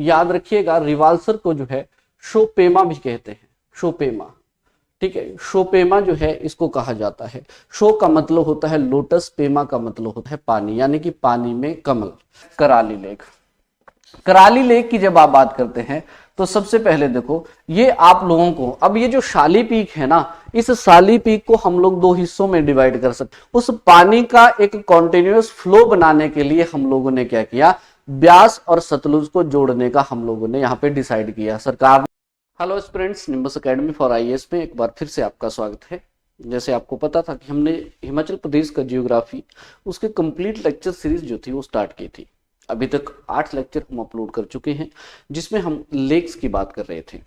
याद रखिएगा रिवाल्सर को जो है शोपेमा भी कहते हैं, शोपेमा। ठीक है, शोपेमा जो है इसको कहा जाता है। शो का मतलब होता है लोटस, पेमा का मतलब होता है पानी, यानी कि पानी में कमल। कराली लेक, कराली लेक की जब आप बात करते हैं तो सबसे पहले देखो ये आप लोगों को, अब ये जो शाली पीक है ना, इस शाली पीक को हम लोग दो हिस्सों में डिवाइड कर सकते। उस पानी का एक कॉन्टिन्यूअस फ्लो बनाने के लिए हम लोगों ने क्या किया, ब्यास और सतलुज को जोड़ने का हम लोगों ने यहाँ पे डिसाइड किया सरकार। Hello students, nimbus academy for IAS में एक बार फिर से आपका स्वागत है। जैसे आपको पता था कि हमने हिमाचल प्रदेश का जियोग्राफी उसके कंप्लीट लेक्चर सीरीज जो थी वो स्टार्ट की थी। अभी तक 8 लेक्चर हम अपलोड कर चुके हैं जिसमें हम लेक्स की बात कर रहे थे।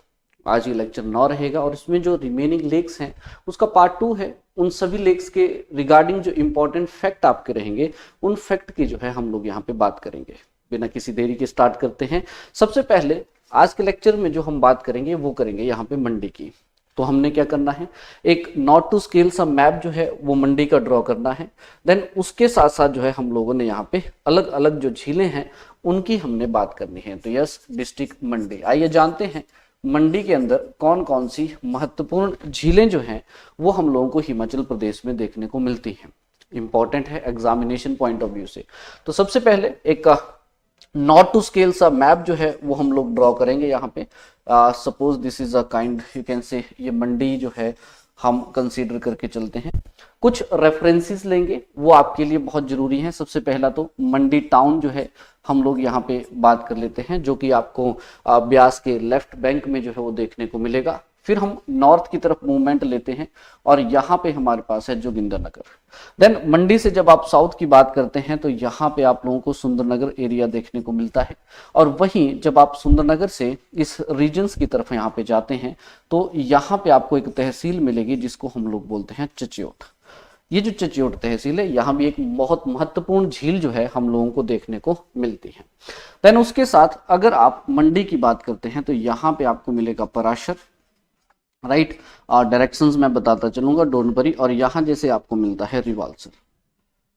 आज ये लेक्चर 9 रहेगा और इसमें जो रिमेनिंग लेक्स हैं उसका पार्ट 2 है। उन सभी लेक्स के रिगार्डिंग जो इंपॉर्टेंट फैक्ट आपके रहेंगे उन फैक्ट की जो है हम लोग यहाँ पे बात करेंगे। बिना किसी देरी के स्टार्ट करते हैं। सबसे पहले आज के लेक्चर में जो हम बात करेंगे वो करेंगे यहाँ पे मंडी की। तो हमने क्या करना है, एक नॉट टू स्केल सा मैप जो है वो मंडी का ड्रॉ करना है। देन उसके साथ साथ जो है हम लोगों ने यहाँ पे अलग अलग जो झीलें हैं उनकी हमने बात करनी है। तो यस, डिस्ट्रिक्ट मंडी। आइए जानते हैं मंडी के अंदर कौन कौन सी महत्वपूर्ण झीलें जो हैं वो हम लोगों को हिमाचल प्रदेश में देखने को मिलती हैं। इंपॉर्टेंट है एग्जामिनेशन पॉइंट ऑफ व्यू से। तो सबसे पहले एक नॉट टू स्केल सा मैप जो है वो हम लोग ड्रॉ करेंगे यहाँ पे। Suppose this is a kind, you can से, ये मंडी जो है हम कंसीडर करके चलते हैं। कुछ रेफरेंसेस लेंगे वो आपके लिए बहुत जरूरी है। सबसे पहला तो मंडी टाउन जो है हम लोग यहाँ पे बात कर लेते हैं, जो कि आपको ब्यास के लेफ्ट बैंक में जो है वो देखने को मिलेगा। फिर हम नॉर्थ की तरफ मूवमेंट लेते हैं और यहाँ पे हमारे पास है जोगिंद्रनगर। देन मंडी से जब आप साउथ की बात करते हैं तो यहाँ पे आप लोगों को सुंदरनगर एरिया देखने को मिलता है। और वहीं जब आप सुंदरनगर से इस रीजन्स की तरफ यहाँ पे जाते हैं तो यहाँ पे आपको एक तहसील मिलेगी जिसको हम लोग बोलते हैं चच्योट। ये जो चच्योट तहसील है यहाँ भी एक बहुत महत्वपूर्ण झील जो है हम लोगों को देखने को मिलती है। देन उसके साथ अगर आप मंडी की बात करते हैं तो यहाँ पे आपको मिलेगा पराशर, राइट। डायरेक्शंस मैं बताता चलूंगा, डोनपरी, और यहां जैसे आपको मिलता है रिवाल्सर।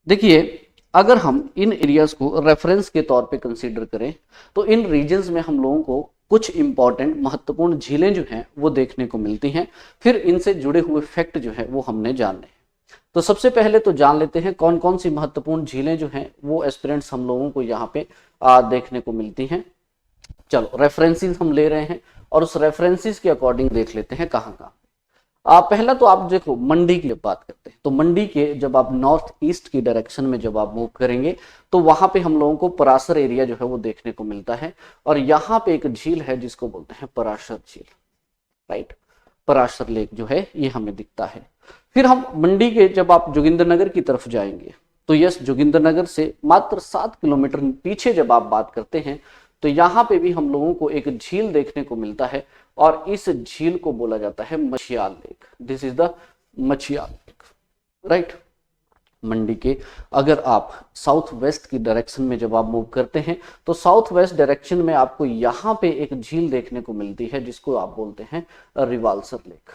देखिए अगर हम इन एरियाज को रेफरेंस के तौर पे कंसीडर करें तो इन रीजन्स में हम लोगों को कुछ इंपॉर्टेंट महत्वपूर्ण झीलें जो हैं वो देखने को मिलती हैं। फिर इनसे जुड़े हुए फैक्ट जो है वो हमने जानने हैं। तो सबसे पहले तो जान लेते हैं कौन कौन सी महत्वपूर्ण झीलें जो हैं वो एस्पिरेंट्स हम लोगों को यहाँ पे देखने को मिलती हैं। चलो रेफरेंसेस हम ले रहे हैं और उस रेफरेंसेस के अकॉर्डिंग देख लेते हैं कहाँ कहाँ। पहला तो आप देखो मंडी की जब बात करते हैं तो मंडी के जब आप नॉर्थ ईस्ट की डायरेक्शन में जब आप मूव करेंगे तो वहां पे हम लोगों को पराशर एरिया जो है वो देखने को मिलता है। और यहाँ पे एक झील है जिसको बोलते हैं पराशर झील, राइट। पराशर लेक जो है ये हमें दिखता है। फिर हम मंडी के जब आप जोगिंद्रनगर की तरफ जाएंगे तो यस, जोगिंद्रनगर से मात्र 7 किलोमीटर पीछे जब आप बात करते हैं तो यहाँ पे भी हम लोगों को एक झील देखने को मिलता है और इस झील को बोला जाता है Machhiyal lake. This is the Machhiyal lake, right. Mandi के अगर आप साउथ वेस्ट की डायरेक्शन में जब आप मूव करते हैं तो साउथ वेस्ट डायरेक्शन में आपको यहाँ पे एक झील देखने को मिलती है जिसको आप बोलते हैं रिवाल्सर लेक।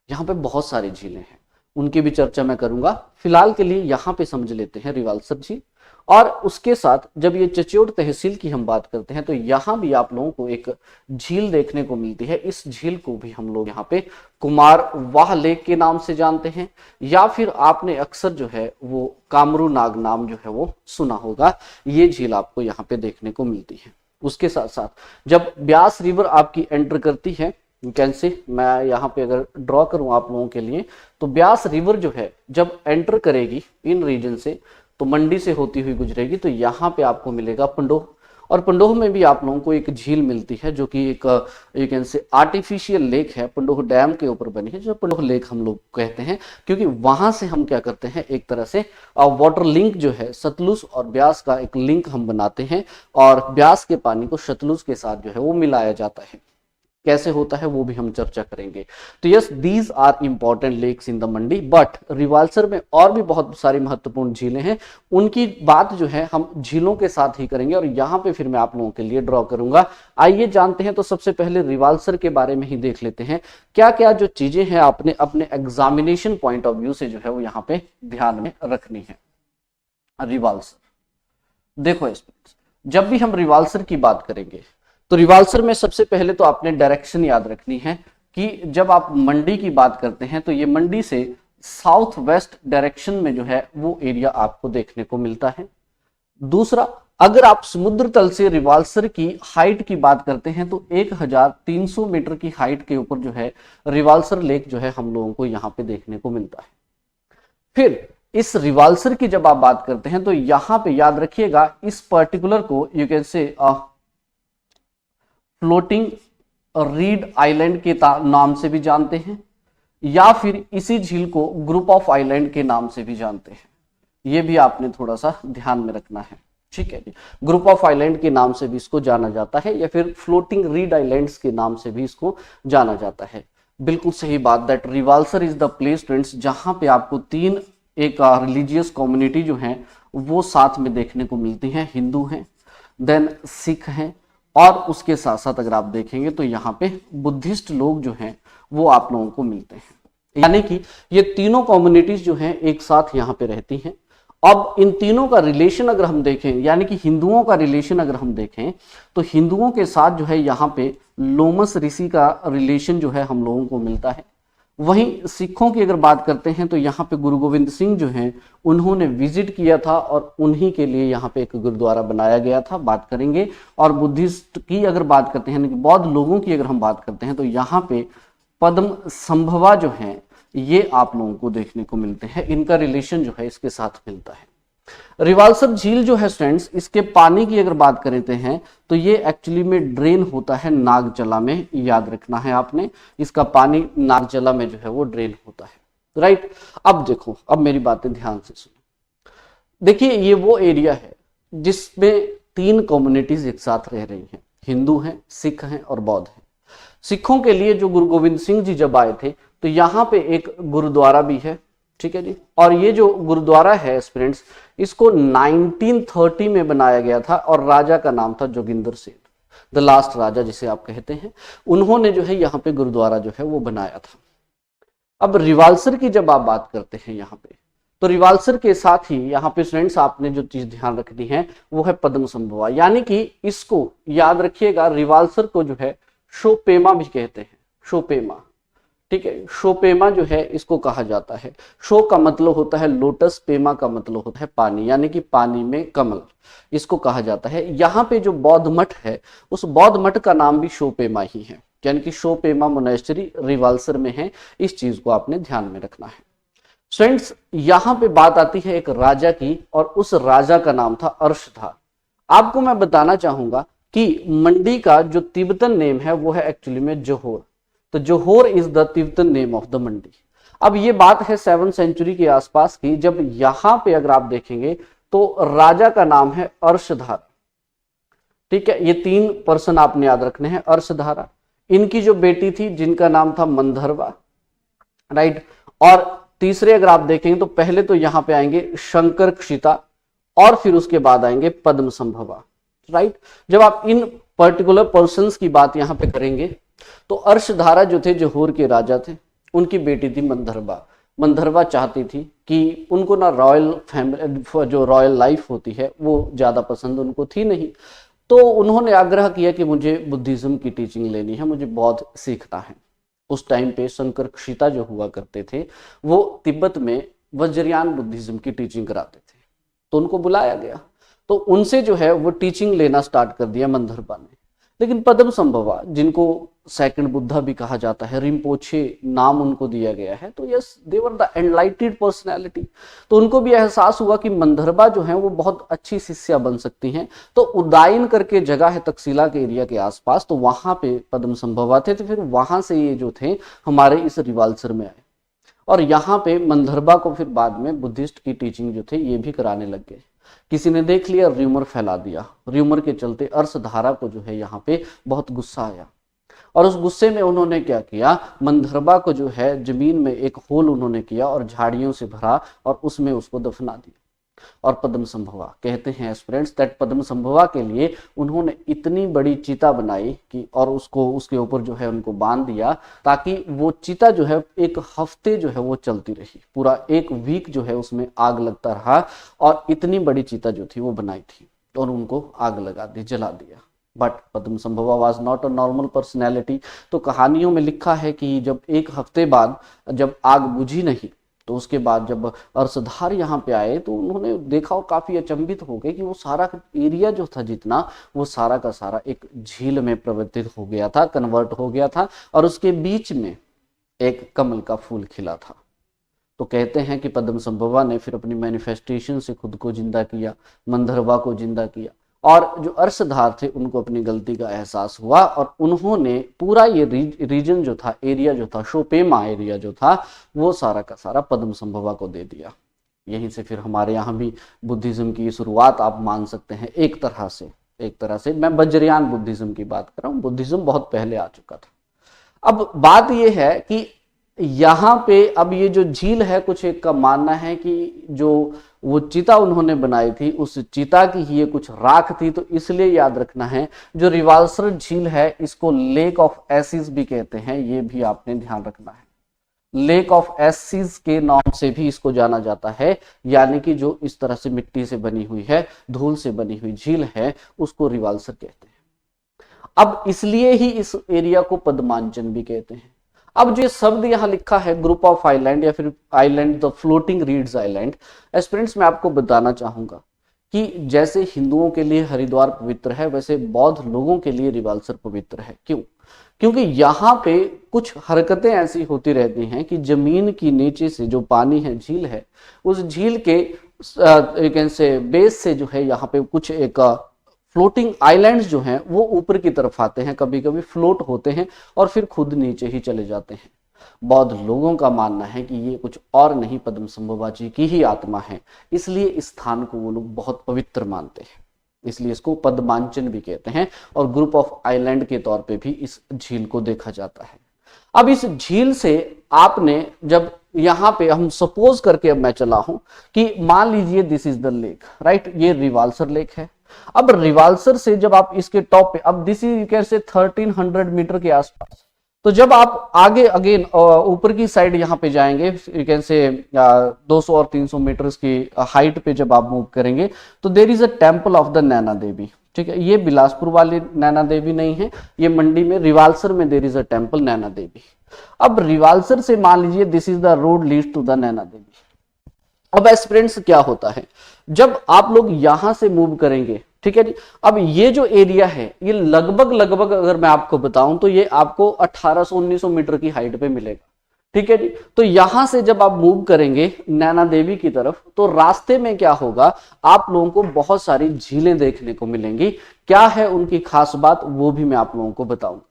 यहाँ पे बहुत सारी झीलें हैं, उनकी भी चर्चा मैं करूंगा। फिलहाल के लिए यहाँ पे समझ लेते हैं रिवाल्सर झील। और उसके साथ जब ये चच्योट तहसील की हम बात करते हैं तो यहाँ भी आप लोगों को एक झील देखने को मिलती है। इस झील को भी हम लोग यहाँ पे कुमार वाह लेक के नाम से जानते हैं, या फिर आपने अक्सर जो है वो कामरू नाग नाम जो है वो सुना होगा। ये झील आपको यहाँ पे देखने को मिलती है। उसके साथ साथ जब ब्यास रिवर आपकी एंटर करती है, कैसे मैं यहाँ पे अगर ड्रॉ करूं आप लोगों के लिए, तो ब्यास रिवर जो है जब एंटर करेगी इन रीजन से तो मंडी से होती हुई गुजरेगी तो यहाँ पे आपको मिलेगा पंडोह। और पंडोह में भी आप लोगों को एक झील मिलती है जो कि एक यू कैन से आर्टिफिशियल लेक है, पंडोह डैम के ऊपर बनी है, जो पंडोह लेक हम लोग कहते हैं, क्योंकि वहां से हम क्या करते हैं, एक तरह से वाटर लिंक जो है सतलुज और ब्यास का एक लिंक हम बनाते हैं और ब्यास के पानी को सतलुज के साथ जो है वो मिलाया जाता है। कैसे होता है वो भी हम चर्चा करेंगे। तो yes, these are important lakes in the Mandi. But Rewalsar में और भी बहुत सारी महत्वपूर्ण झीलें हैं, उनकी बात जो है हम झीलों के साथ ही करेंगे और यहाँ पे फिर मैं आप लोगों के लिए ड्रॉ करूंगा। आइए जानते हैं। तो सबसे पहले रिवाल्सर के बारे में ही देख लेते हैं, क्या क्या जो चीजें हैं आपने अपने एग्जामिनेशन पॉइंट ऑफ व्यू से जो है वो यहाँ पे ध्यान में रखनी है। रिवाल्सर देखो, जब भी हम रिवाल्सर की बात करेंगे तो रिवाल्सर में सबसे पहले तो आपने डायरेक्शन याद रखनी है कि जब आप मंडी की बात करते हैं तो ये मंडी से साउथ वेस्ट डायरेक्शन में जो है वो एरिया आपको देखने को मिलता है। दूसरा, अगर आप समुद्र तल से रिवाल्सर की हाइट की बात करते हैं तो 1300 मीटर की हाइट के ऊपर जो है रिवाल्सर लेक जो है हम लोगों को यहाँ पे देखने को मिलता है। फिर इस रिवाल्सर की जब आप बात करते हैं तो यहाँ पे याद रखिएगा इस पर्टिकुलर को यू कैन से फ्लोटिंग रीड आइलैंड के नाम से भी जानते हैं, या फिर इसी झील को ग्रुप ऑफ आइलैंड के नाम से भी जानते हैं। ये भी आपने थोड़ा सा ध्यान में रखना है, ठीक है जी। ग्रुप ऑफ आइलैंड के नाम से भी इसको जाना जाता है, या फिर फ्लोटिंग रीड आइलैंड्स के नाम से भी इसको जाना जाता है। बिल्कुल सही बात, that Rewalsar is the place friends जहां पे आपको तीन एक रिलीजियस कम्युनिटी जो है वो साथ में देखने को मिलती हैं। हिंदू हैं, देन सिख हैं, और उसके साथ साथ अगर आप देखेंगे तो यहाँ पे बुद्धिस्ट लोग जो हैं वो आप लोगों को मिलते हैं। यानी कि ये तीनों कम्युनिटीज जो हैं एक साथ यहाँ पे रहती हैं। अब इन तीनों का रिलेशन अगर हम देखें, यानी कि हिंदुओं का रिलेशन अगर हम देखें तो हिंदुओं के साथ जो है यहाँ पे लोमस ऋषि का रिलेशन जो है हम लोगों को मिलता है। वहीं सिखों की अगर बात करते हैं तो यहाँ पे गुरु गोविंद सिंह जो हैं उन्होंने विजिट किया था और उन्हीं के लिए यहाँ पे एक गुरुद्वारा बनाया गया था, बात करेंगे। और बुद्धिस्ट की अगर बात करते हैं, बौद्ध लोगों की अगर हम बात करते हैं तो यहाँ पे पद्म संभवा जो है ये आप लोगों को देखने को मिलते हैं। इनका रिलेशन जो है इसके साथ मिलता है। रिवाल्सर झील जो है स्टूडेंट्स, इसके पानी की अगर बात करते हैं तो ये एक्चुअली में ड्रेन होता है नागचला में, याद रखना है आपने। इसका पानी नागचला में जो है वो ड्रेन होता है, राइट। अब देखो, अब मेरी बातें ध्यान से सुनो। देखिए ये वो एरिया है जिसमें तीन कम्युनिटीज एक साथ रह रही हैं, हिंदू हैं, सिख हैं और बौद्ध हैं। सिखों के लिए जो गुरु गोविंद सिंह जी जब आए थे तो यहाँ पे एक गुरुद्वारा भी है, ठीक है जी। और ये जो गुरुद्वारा है फ्रेंड्स, इसको 1930 में बनाया गया था और राजा का नाम था जोगिंदर सेठ, द लास्ट राजा जिसे आप कहते हैं। उन्होंने जो है यहाँ पे गुरुद्वारा जो है वो बनाया था। अब रिवाल्सर की जब आप बात करते हैं यहाँ पे, तो रिवाल्सर के साथ ही यहाँ पे फ्रेंड्स आपने जो चीज ध्यान रखनी है वो है पद्म संभवा, यानी कि इसको याद रखिएगा, रिवाल्सर को जो है शोपेमा भी कहते हैं, शोपेमा, ठीक है। शोपेमा जो है इसको कहा जाता है। शो का मतलब होता है लोटस, पेमा का मतलब होता है पानी, यानी कि पानी में कमल, इसको कहा जाता है। यहाँ पे जो बौद्ध मठ है उस बौद्ध मठ का नाम भी शोपेमा ही है, यानी कि शोपेमा मोनेस्ट्री रिवाल्सर में है। इस चीज को आपने ध्यान में रखना है। फ्रेंड्स यहाँ पे बात आती है एक राजा की, और उस राजा का नाम था अर्शधार। आपको मैं बताना चाहूंगा कि मंडी का जो तिब्बतन नेम है वो है एक्चुअली में जोहोर। तो Zahor is the Tibetan name of the Mandi. अब ये बात है 7वीं सेंचुरी के आसपास की, जब यहां पे अगर आप देखेंगे तो राजा का नाम है अर्शधारा, ठीक है। ये तीन पर्सन आपने याद रखने हैं, अर्शधारा, इनकी जो बेटी थी जिनका नाम था मंधरवा, राइट। और तीसरे अगर आप देखेंगे तो पहले तो यहां पे आएंगे शंकर क्षिता और फिर उसके बाद आएंगे पद्म संभवा, राइट। जब आप इन पर्टिकुलर पर्संस की बात यहां पे करेंगे तो अर्शधारा जो थे जोहोर के राजा थे, उनकी बेटी थी मंधरवा। मंधरवा चाहती थी कि उनको ना रॉयल फैमिली, जो रॉयल लाइफ होती है वो ज्यादा पसंद उनको थी नहीं, तो उन्होंने आग्रह किया कि मुझे बुद्धिज्म की टीचिंग लेनी है, मुझे बौद्ध सीखना है। उस टाइम पे शंकर क्षिता जो हुआ करते थे वो तिब्बत में वज्रयान बुद्धिज्म की टीचिंग कराते थे, तो उनको बुलाया गया, तो उनसे जो है वो टीचिंग लेना स्टार्ट कर दिया मंधरवा ने। लेकिन पद्म संभवा, जिनको सेकंड बुद्धा भी कहा जाता है, रिम्पोछे नाम उनको दिया गया है, तो yes they were the एनलाइटेड personality. तो उनको भी एहसास हुआ कि मंधरवा जो है वो बहुत अच्छी शिष्या बन सकती हैं। तो उदाइन करके जगह है तक्षशिला के एरिया के आसपास, तो वहां पे पद्म संभवा थे। तो फिर वहां से ये जो थे हमारे इस रिवाल्सर में आए, और यहाँ पे मंधरवा को फिर बाद में बुद्धिस्ट की टीचिंग जो थे ये भी कराने लग गए। किसी ने देख लिया, र्यूमर फैला दिया। र्यूमर के चलते अर्शधारा को जो है यहाँ पे बहुत गुस्सा आया, और उस गुस्से में उन्होंने क्या किया, मंधरवा को जो है जमीन में एक होल उन्होंने किया और झाड़ियों से भरा और उसमें उसको दफना दिया। और पद्म संभवा कहते हैं फ्रेंड्स दैट पद्म संभवा के लिए उन्होंने इतनी बड़ी चिता बनाई कि, और उसको उसके ऊपर जो है उनको बांध दिया, ताकि वो चिता जो है एक हफ्ते जो है वो चलती रही, पूरा एक वीक जो है उसमें आग लगता रहा। और इतनी बड़ी चिता जो थी वो बनाई थी और उनको आग लगा दी, जला दिया। But Padmasambhava was not a normal personality. तो कहानियों में लिखा है कि जब एक हफ्ते बाद जब आग बुझी नहीं, तो उसके बाद जब अर्शधार यहाँ पे आए तो उन्होंने देखा और काफी अचंभित हो गए कि वो सारा एरिया जो था जितना, वो सारा का सारा एक झील में परिवर्तित हो गया था, कन्वर्ट हो गया था, और उसके बीच में एक कमल का फूल खिला था। तो कहते हैं कि पद्म संभवा ने फिर अपनी मैनिफेस्टेशन से खुद को जिंदा किया, मंदरवा को जिंदा किया, और जो अर्शधार थे उनको अपनी गलती का एहसास हुआ और उन्होंने पूरा ये रीजन जो था, एरिया जो था, शोपेमा एरिया जो था, वो सारा का सारा पद्म संभवा को दे दिया। यहीं से फिर हमारे यहाँ भी बुद्धिज्म की शुरुआत आप मान सकते हैं एक तरह से मैं वज्रयान बुद्धिज्म की बात कर रहा हूँ, बुद्धिज्म बहुत पहले आ चुका था। अब बात यह है कि यहाँ पे अब ये जो झील है, कुछ एक का मानना है कि जो वो चिता उन्होंने बनाई थी, उस चिता की ही ये कुछ राख थी। तो इसलिए याद रखना है, जो रिवाल्सर झील है इसको लेक ऑफ एसिस भी कहते हैं, ये भी आपने ध्यान रखना है। लेक ऑफ एसिस के नाम से भी इसको जाना जाता है, यानी कि जो इस तरह से मिट्टी से बनी हुई है, धूल से बनी हुई झील है, उसको रिवाल्सर कहते हैं। अब इसलिए ही इस एरिया को पद्मांचन भी कहते हैं। अब जो ये शब्द यहाँ लिखा है ग्रुप ऑफ आइलैंड या फिर island the floating reads island, aspirants मैं आपको बताना चाहूंगा कि जैसे हिंदुओं के लिए हरिद्वार पवित्र है, वैसे बौद्ध लोगों के लिए रिवाल्सर पवित्र है। क्यों? क्योंकि यहाँ पे कुछ हरकतें ऐसी होती रहती हैं कि जमीन की नीचे से जो पानी है, झील है, उस झील के से बेस से जो है यहाँ पे कुछ एक फ्लोटिंग आइलैंड्स जो हैं वो ऊपर की तरफ आते हैं, कभी कभी फ्लोट होते हैं और फिर खुद नीचे ही चले जाते हैं। बौद्ध लोगों का मानना है कि ये कुछ और नहीं, पद्म संभवा जी की ही आत्मा है, इसलिए इस स्थान को वो लोग बहुत पवित्र मानते हैं, इसलिए इसको पद्मांचन भी कहते हैं और ग्रुप ऑफ आइलैंड के तौर पे भी इस झील को देखा जाता है। अब इस झील से आपने जब यहाँ पे हम सपोज करके, अब मैं चला हूं कि मान लीजिए this is the lake, right, ये रिवाल्सर लेक है। अब रिवाल्सर से जब आप इसके टॉप पे, अब दिस इज कैसे 1300 मीटर के आसपास, तो जब आप आगे अगेन ऊपर की साइड यहाँ पे जाएंगे, यू कैन से 200 और 300 मीटर की हाइट पे जब आप मूव करेंगे, तो there is a temple of the Naina Devi. ठीक है, ये बिलासपुर वाली नैना देवी नहीं है, ये मंडी में रिवाल्सर में there is a temple Naina Devi. अब रिवाल्सर से मान लीजिए this is the road leads to the Naina Devi. अब एस्पिरेंट्स क्या होता है, जब आप लोग यहां से मूव करेंगे, ठीक है जी, अब ये जो एरिया है ये लगभग अगर मैं आपको बताऊं तो ये आपको 1800-1900 मीटर की हाइट पे मिलेगा। ठीक है जी, तो यहां से जब आप मूव करेंगे नैना देवी की तरफ, तो रास्ते में क्या होगा, आप लोगों को बहुत सारी झीलें देखने को मिलेंगी। क्या है उनकी खास बात, वो भी मैं आप लोगों को बताऊंगा।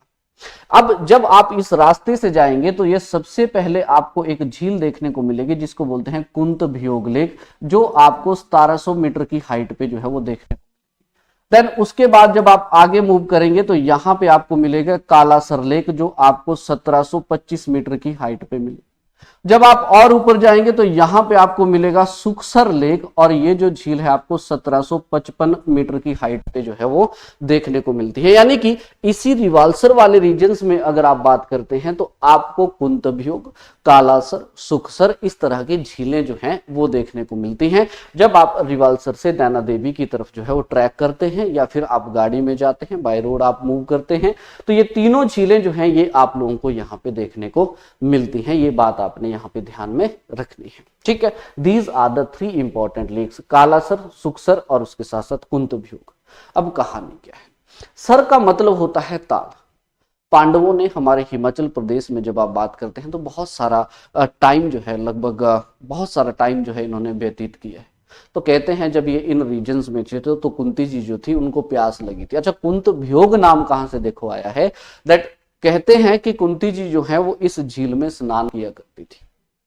अब जब आप इस रास्ते से जाएंगे तो ये सबसे पहले आपको एक झील देखने को मिलेगी जिसको बोलते हैं कुंत भियोग लेक, जो आपको 1700 मीटर की हाइट पे जो है वो देखने को। देन उसके बाद जब आप आगे मूव करेंगे तो यहां पे आपको मिलेगा कालासर लेक, जो आपको 1725 मीटर की हाइट पे मिलेगा। जब आप और ऊपर जाएंगे तो यहां पे आपको मिलेगा सुखसर लेक, और ये जो झील है आपको 1755 मीटर की हाइट पे जो है वो देखने को मिलती है। यानी कि इसी रिवाल्सर वाले रीजन्स में अगर आप बात करते हैं तो आपको कुंतभियोग, कालासर, सुखसर, इस तरह की झीलें जो हैं वो देखने को मिलती हैं जब आप रिवाल्सर से नैना देवी की तरफ जो है वो ट्रैक करते हैं या फिर आप गाड़ी में जाते हैं, बाय रोड आप मूव करते हैं। तो ये तीनों झीलें जो हैं ये आप लोगों को यहाँ पे देखने को मिलती हैं। ये बात आपने यहाँ पे ध्यान में रखनी है। ठीक है, these are the 3 important lakes, Kalasar, Sukhsar और उसके साथ साथ कुंतभियोग। अब कहानी क्या है, सर का मतलब होता है ताल। पांडवों ने हमारे हिमाचल प्रदेश में जब आप बात करते हैं तो बहुत सारा टाइम जो है, लगभग बहुत सारा टाइम जो है इन्होंने व्यतीत किया है। तो कहते हैं जब ये इन रीजन्स में थे तो कुंती जी जो थी उनको प्यास लगी थी। अच्छा, कुंतभियोग नाम कहां से देखो आया है, दैट कहते हैं कि कुंती जी जो है वो इस झील में स्नान किया करती थी,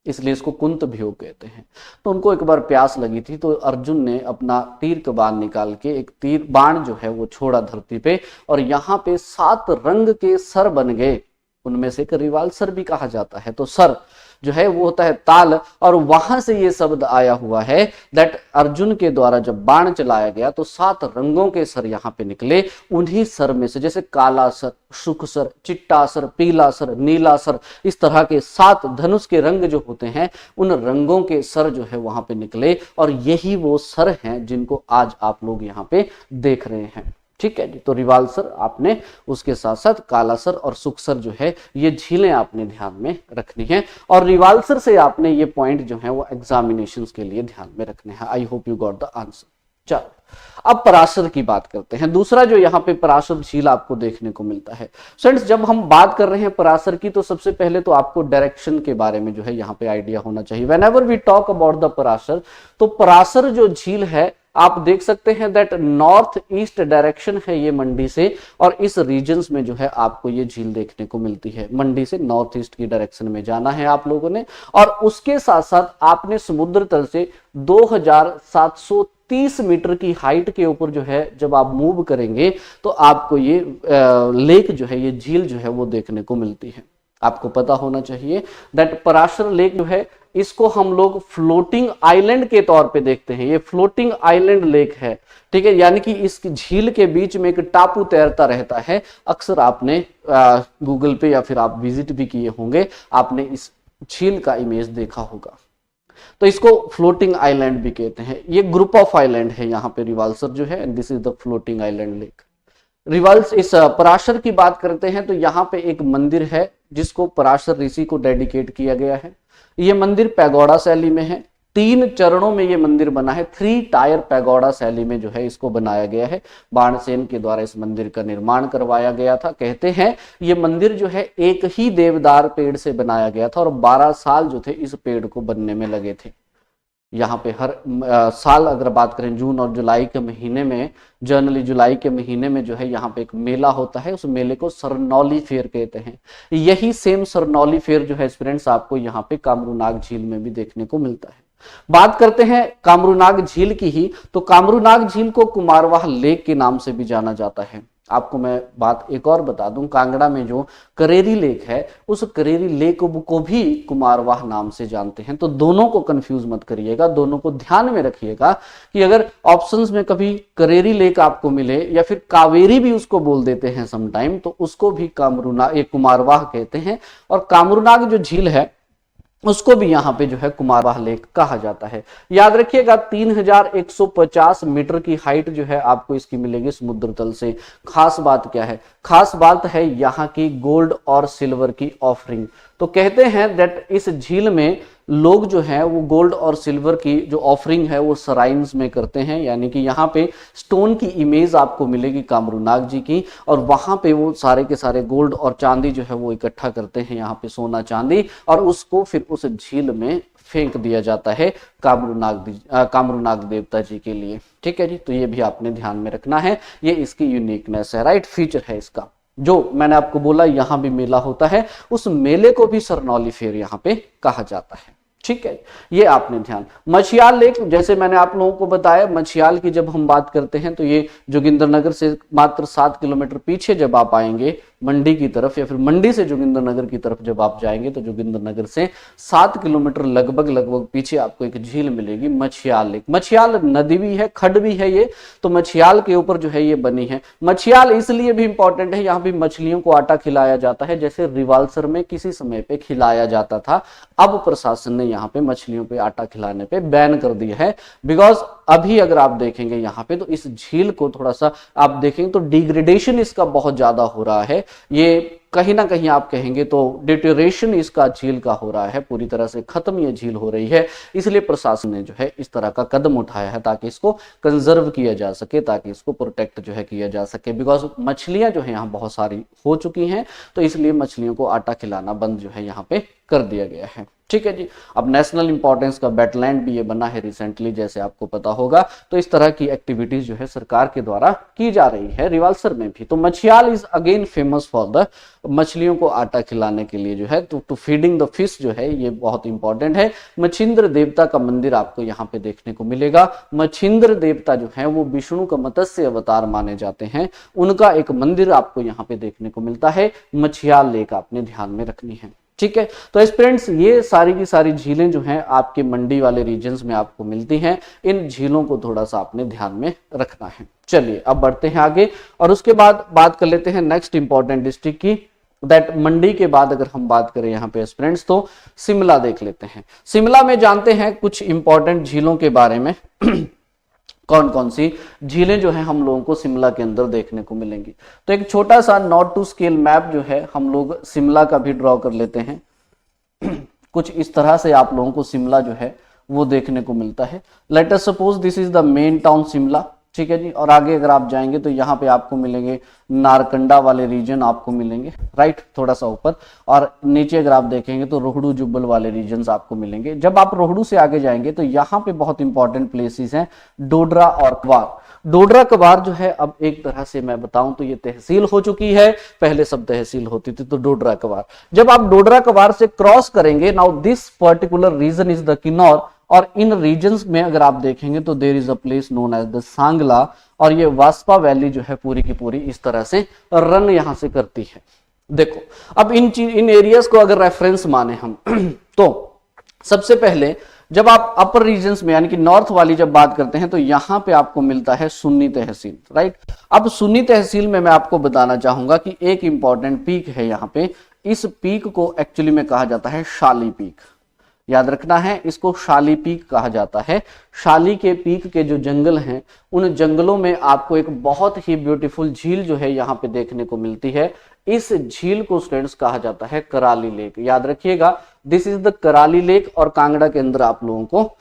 इसलिए इसको कुंतभियोग कहते हैं। तो उनको एक बार प्यास लगी थी तो अर्जुन ने अपना तीर कमान निकाल के एक तीर बाण जो है वो छोड़ा धरती पे, और यहाँ पे 7 रंग के सर बन गए, उनमें से एक रिवाल्सर भी कहा जाता है। तो सर जो है वो होता है ताल, और वहां से ये शब्द आया हुआ है दैट अर्जुन के द्वारा जब बाण चलाया गया तो 7 रंगों के सर यहाँ पे निकले। उन्हीं सर में से जैसे काला सर, सुख सर, चिट्टा सर, पीला सर, नीला सर, इस तरह के 7 धनुष के रंग जो होते हैं उन रंगों के सर जो है वहां पे निकले, और यही वो सर हैं जिनको आज आप लोग यहाँ पे देख रहे हैं। ठीक है जी। तो रिवाल्सर आपने, उसके साथ साथ कालासर और सुखसर जो है ये झीलें आपने ध्यान में रखनी है, और रिवाल्सर से आपने ये पॉइंट जो है वो एग्जामिनेशंस के लिए ध्यान में रखने हैं। I hope you got the answer. चलो अब पराशर की बात करते हैं। दूसरा जो यहाँ पे पराशर झील आपको देखने को मिलता है। फ्रेंड्स जब हम बात कर रहे हैं पराशर की, तो सबसे पहले तो आपको डायरेक्शन के बारे में जो है यहाँ पे आइडिया होना चाहिए। Whenever we talk about the Parashar, तो पराशर जो झील है आप देख सकते हैं दैट नॉर्थ ईस्ट डायरेक्शन है ये मंडी से, और इस रीजन्स में जो है आपको ये झील देखने को मिलती है। मंडी से नॉर्थ ईस्ट की डायरेक्शन में जाना है आप लोगों ने, और उसके साथ साथ आपने समुद्र तल से 2730 मीटर की हाइट के ऊपर जो है जब आप मूव करेंगे तो आपको ये लेक जो है, ये झील जो है वो देखने को मिलती है। आपको पता होना चाहिए दैट पराशर लेक जो है इसको हम लोग फ्लोटिंग आइलैंड के तौर पे देखते हैं। ये फ्लोटिंग आइलैंड लेक है, ठीक है, यानी कि इस झील के बीच में एक टापू तैरता रहता है। अक्सर आपने गूगल पे या फिर आप विजिट भी किए होंगे, आपने इस झील का इमेज देखा होगा। तो इसको फ्लोटिंग आइलैंड भी कहते हैं। ये ग्रुप ऑफ आइलैंड है यहाँ पे रिवाल्सर जो है, and this is the floating island lake. रिवाल्स इस पराशर की बात करते हैं तो यहाँ पे एक मंदिर है जिसको पराशर ऋषि को डेडिकेट किया गया है। ये मंदिर पैगोडा शैली में है, 3 चरणों में ये मंदिर बना है। 3 टायर पैगोडा शैली में जो है इसको बनाया गया है। बाणसेन के द्वारा इस मंदिर का निर्माण करवाया गया था। कहते हैं ये मंदिर जो है एक ही देवदार पेड़ से बनाया गया था, और 12 साल जो थे इस पेड़ को बनने में लगे थे। यहाँ पे हर साल अगर बात करें जून और जुलाई के महीने में, जनवरी जुलाई के महीने में जो है यहाँ पे एक मेला होता है, उस मेले को सरनौली फेयर कहते हैं। यही सेम सरनौली फेयर जो है फ्रेंड्स आपको यहाँ पे कामरूनाग झील में भी देखने को मिलता है। बात करते हैं कामरूनाग झील की ही, तो कामरूनाग झील को कुमारवाह लेक के नाम से भी जाना जाता है। आपको मैं बात एक और बता दूं, कांगड़ा में जो करेरी लेक है उस करेरी लेक को भी कुमारवाह नाम से जानते हैं। तो दोनों को कंफ्यूज मत करिएगा, दोनों को ध्यान में रखिएगा कि अगर ऑप्शंस में कभी करेरी लेक आपको मिले या फिर कावेरी भी उसको बोल देते हैं समटाइम, तो उसको भी कुमारवाह कहते हैं। और कामरूनाग जो झील है उसको भी यहाँ पे जो है कुमारवाह लेक कहा जाता है। याद रखिएगा 3150 मीटर की हाइट जो है आपको इसकी मिलेगी समुद्र तल से। खास बात क्या है? खास बात है यहाँ की गोल्ड और सिल्वर की ऑफरिंग। तो कहते हैं दैट इस झील में लोग जो है वो गोल्ड और सिल्वर की जो ऑफरिंग है वो सराइन्स में करते हैं, यानी कि यहाँ पे स्टोन की इमेज आपको मिलेगी कामरूनाग जी की, और वहां पे वो सारे के सारे गोल्ड और चांदी जो है वो इकट्ठा करते हैं, यहाँ पे सोना चांदी, और उसको फिर उस झील में फेंक दिया जाता है कामरूनाग देवता जी के लिए। ठीक है जी, तो ये भी आपने ध्यान में रखना है, ये इसकी यूनिकनेस है, राइट, फीचर है इसका। जो मैंने आपको बोला यहाँ भी मेला होता है, उस मेले को भी सरनौली फेयर यहाँ पे कहा जाता है। ठीक है, ये आपने ध्यान। मछियाल लेक, जैसे मैंने आप लोगों को बताया, मछियाल की जब हम बात करते हैं तो ये जोगिंद्रनगर से मात्र 7 किलोमीटर पीछे जब आप आएंगे मंडी की तरफ, या फिर मंडी से जोगिंद्रनगर की तरफ जब आप जाएंगे तो जोगिंद्रनगर से 7 किलोमीटर लगभग पीछे आपको एक झील मिलेगी, मछियाल लेक। मछियाल नदी भी है, खड्ड भी है ये, तो मछियाल के ऊपर जो है ये बनी है। मछियाल इसलिए भी इंपॉर्टेंट है, यहाँ भी मछलियों को आटा खिलाया जाता है, जैसे रिवाल्सर में किसी समय पे खिलाया जाता था। अब प्रशासन ने यहाँ पे मछलियों पे आटा खिलाने पे बैन कर दिया है, बिकॉज अभी अगर आप देखेंगे यहाँ पे तो इस झील को थोड़ा सा आप देखेंगे तो डिग्रेडेशन इसका बहुत ज्यादा हो रहा है। ये कहीं ना कहीं आप कहेंगे तो डिटेरेशन इसका झील का हो रहा है, पूरी तरह से खत्म ये झील हो रही है। इसलिए प्रशासन ने जो है इस तरह का कदम उठाया है ताकि इसको कंजर्व किया जा सके, ताकि इसको प्रोटेक्ट जो है किया जा सके, बिकॉज मछलियां जो है यहाँ बहुत सारी हो चुकी हैं, तो इसलिए मछलियों को आटा खिलाना बंद जो है यहाँ पे कर दिया गया है। ठीक है जी। अब नेशनल इंपॉर्टेंस का वेटलैंड भी ये बना है रिसेंटली, जैसे आपको पता होगा। तो इस तरह की एक्टिविटीज जो है सरकार के द्वारा की जा रही है रिवाल्सर में भी। तो Machhiyal is again famous for the मछलियों को आटा खिलाने के लिए जो है, टू फीडिंग द फिश जो है, ये बहुत इंपॉर्टेंट है। मछिंद्र देवता का मंदिर आपको यहाँ पे देखने को मिलेगा। मछिंद्र देवता जो है वो विष्णु का मत्स्य अवतार माने जाते हैं, उनका एक मंदिर आपको यहाँ पे देखने को मिलता है। मछियाल लेक आपने ध्यान में रखनी है। ठीक है, तो फ्रेंड्स ये सारी की सारी झीलें जो हैं आपके मंडी वाले रीजन्स में आपको मिलती हैं। इन झीलों को थोड़ा सा आपने ध्यान में रखना है। चलिए अब बढ़ते हैं आगे, और उसके बाद बात कर लेते हैं नेक्स्ट इंपॉर्टेंट डिस्ट्रिक्ट की। दैट मंडी के बाद अगर हम बात करें यहाँ पे फ्रेंड्स तो शिमला देख लेते हैं। शिमला में जानते हैं कुछ इंपॉर्टेंट झीलों के बारे में। कौन कौन सी झीलें जो है हम लोगों को शिमला के अंदर देखने को मिलेंगी। तो एक छोटा सा नोट टू स्केल मैप जो है हम लोग शिमला का भी ड्रॉ कर लेते हैं। कुछ इस तरह से आप लोगों को शिमला जो है वो देखने को मिलता है। Let us suppose this is the main town Shimla, ठीक है जी। और आगे अगर आप जाएंगे तो यहाँ पे आपको मिलेंगे नारकंडा वाले रीजन आपको मिलेंगे, राइट, थोड़ा सा ऊपर। और नीचे अगर आप देखेंगे तो रोहड़ू जुब्बल वाले रीजन्स आपको मिलेंगे। जब आप रोहड़ू से आगे जाएंगे तो यहाँ पे बहुत इंपॉर्टेंट प्लेसेस हैं, डोडरा और कवार। डोडरा कवार जो है अब एक तरह से मैं बताऊं तो ये तहसील हो चुकी है, पहले सब तहसील होती थी। तो डोडरा कवार, जब आप डोडरा कवार से क्रॉस करेंगे, now this particular region is the Kinnaur. और इन रीजन्स में अगर आप देखेंगे तो there is a place known as the Sangla. और ये वास्पा वैली जो है पूरी की पूरी इस तरह से रन यहां से करती है। देखो अब इन एरियाज को अगर रेफरेंस माने हम तो सबसे पहले जब आप अपर रीजन्स में यानी कि नॉर्थ वाली जब बात करते हैं तो यहां पे आपको मिलता है सुन्नी तहसील, राइट। अब सुन्नी तहसील में मैं आपको बताना चाहूंगा कि एक इंपॉर्टेंट पीक है यहाँ पे। इस पीक को एक्चुअली में कहा जाता है शाली पीक, याद रखना है, इसको शाली पीक कहा जाता है। शाली के पीक के जो जंगल हैं उन जंगलों में आपको एक बहुत ही ब्यूटीफुल झील जो है यहाँ पे देखने को मिलती है। इस झील को स्टूडेंट्स कहा जाता है कराली लेक, याद रखिएगा, दिस इज द कराली लेक। और कांगड़ा के अंदर आप लोगों को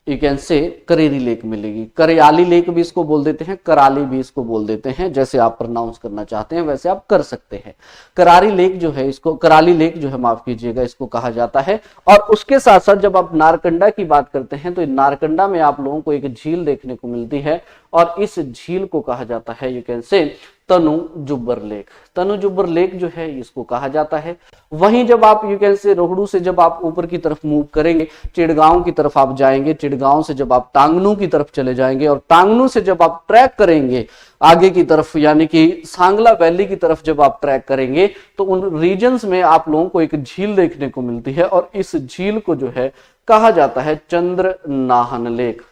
यू कैन से करेरी लेक मिलेगी। करियाली लेक भी इसको बोल देते हैं, कराली भी इसको बोल देते हैं, जैसे आप प्रोनाउंस करना चाहते हैं वैसे आप कर सकते हैं। करारी लेक जो है इसको, कराली लेक जो है माफ कीजिएगा, इसको कहा जाता है। और उसके साथ साथ जब आप नारकंडा की बात करते हैं तो नारकंडा में आप लोगों को एक झील देखने को मिलती है और इस झील को कहा जाता है यू कैन से तनु जुब्बर लेक। तनु जुब्बर लेक जो है इसको कहा जाता है। वहीं जब आप यू कैन से रोहड़ू से जब आप ऊपर की तरफ मूव करेंगे, चिड़गांव की तरफ आप जाएंगे, चिड़गांव से जब आप टांगनू की तरफ चले जाएंगे और टांगनू से जब आप ट्रैक करेंगे आगे की तरफ यानी कि सांगला वैली की तरफ जब आप ट्रैक करेंगे तो उन रीजन्स में आप लोगों को एक झील देखने को मिलती है और इस झील को जो है कहा जाता है चंद्र नाहन लेक।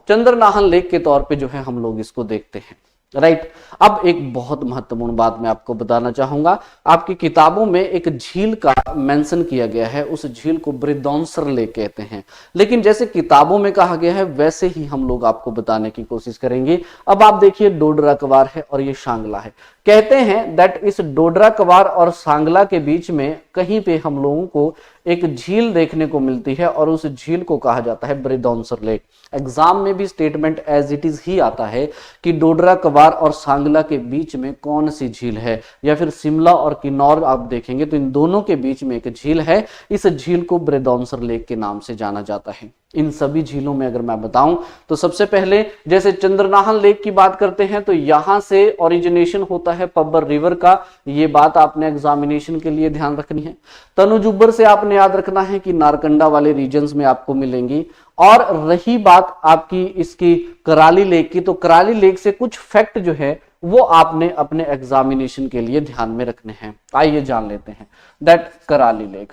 चंद्र नाहन लेक के तौर पे जो है हम लोग इसको देखते हैं, राइट। अब एक बहुत महत्वपूर्ण बात मैं आपको बताना चाहूंगा। आपकी किताबों में एक झील का मेंशन किया गया है, उस झील को ब्रिदौंसर लेक कहते हैं, लेकिन जैसे किताबों में कहा गया है वैसे ही हम लोग आपको बताने की कोशिश करेंगे। अब आप देखिए डोडरा कवार है और ये सांगला है। कहते हैं दैट इस डोडरा कवार और सांगला के बीच में कहीं पे हम लोगों को एक झील देखने को मिलती है और उस झील को कहा जाता है ब्रिदौंसर लेक। एग्जाम में भी स्टेटमेंट एज इट इज ही आता है कि डोडरा कवार और सांगला के बीच में कौन सी झील है, या फिर शिमला और किन्नौर आप देखेंगे तो इन दोनों के बीच में एक झील है। इस झील को ब्रिदौंसर लेक के नाम से जाना जाता है। इन सभी झीलों में अगर मैं बताऊं तो सबसे पहले जैसे चंद्रनाहन लेक की बात करते हैं तो यहां से ओरिजिनेशन होता है पब्बर रिवर का, ये बात आपने एग्जामिनेशन के लिए ध्यान रखनी है। तनुजुब्बर से आपने याद रखना है कि नारकंडा वाले रीजन्स में आपको मिलेंगी। और रही बात आपकी इसकी कराली लेक की, तो कराली लेक से कुछ फैक्ट जो है वो आपने अपने एग्जामिनेशन के लिए ध्यान में रखने हैं। आइए जान लेते हैं दैट कराली लेक।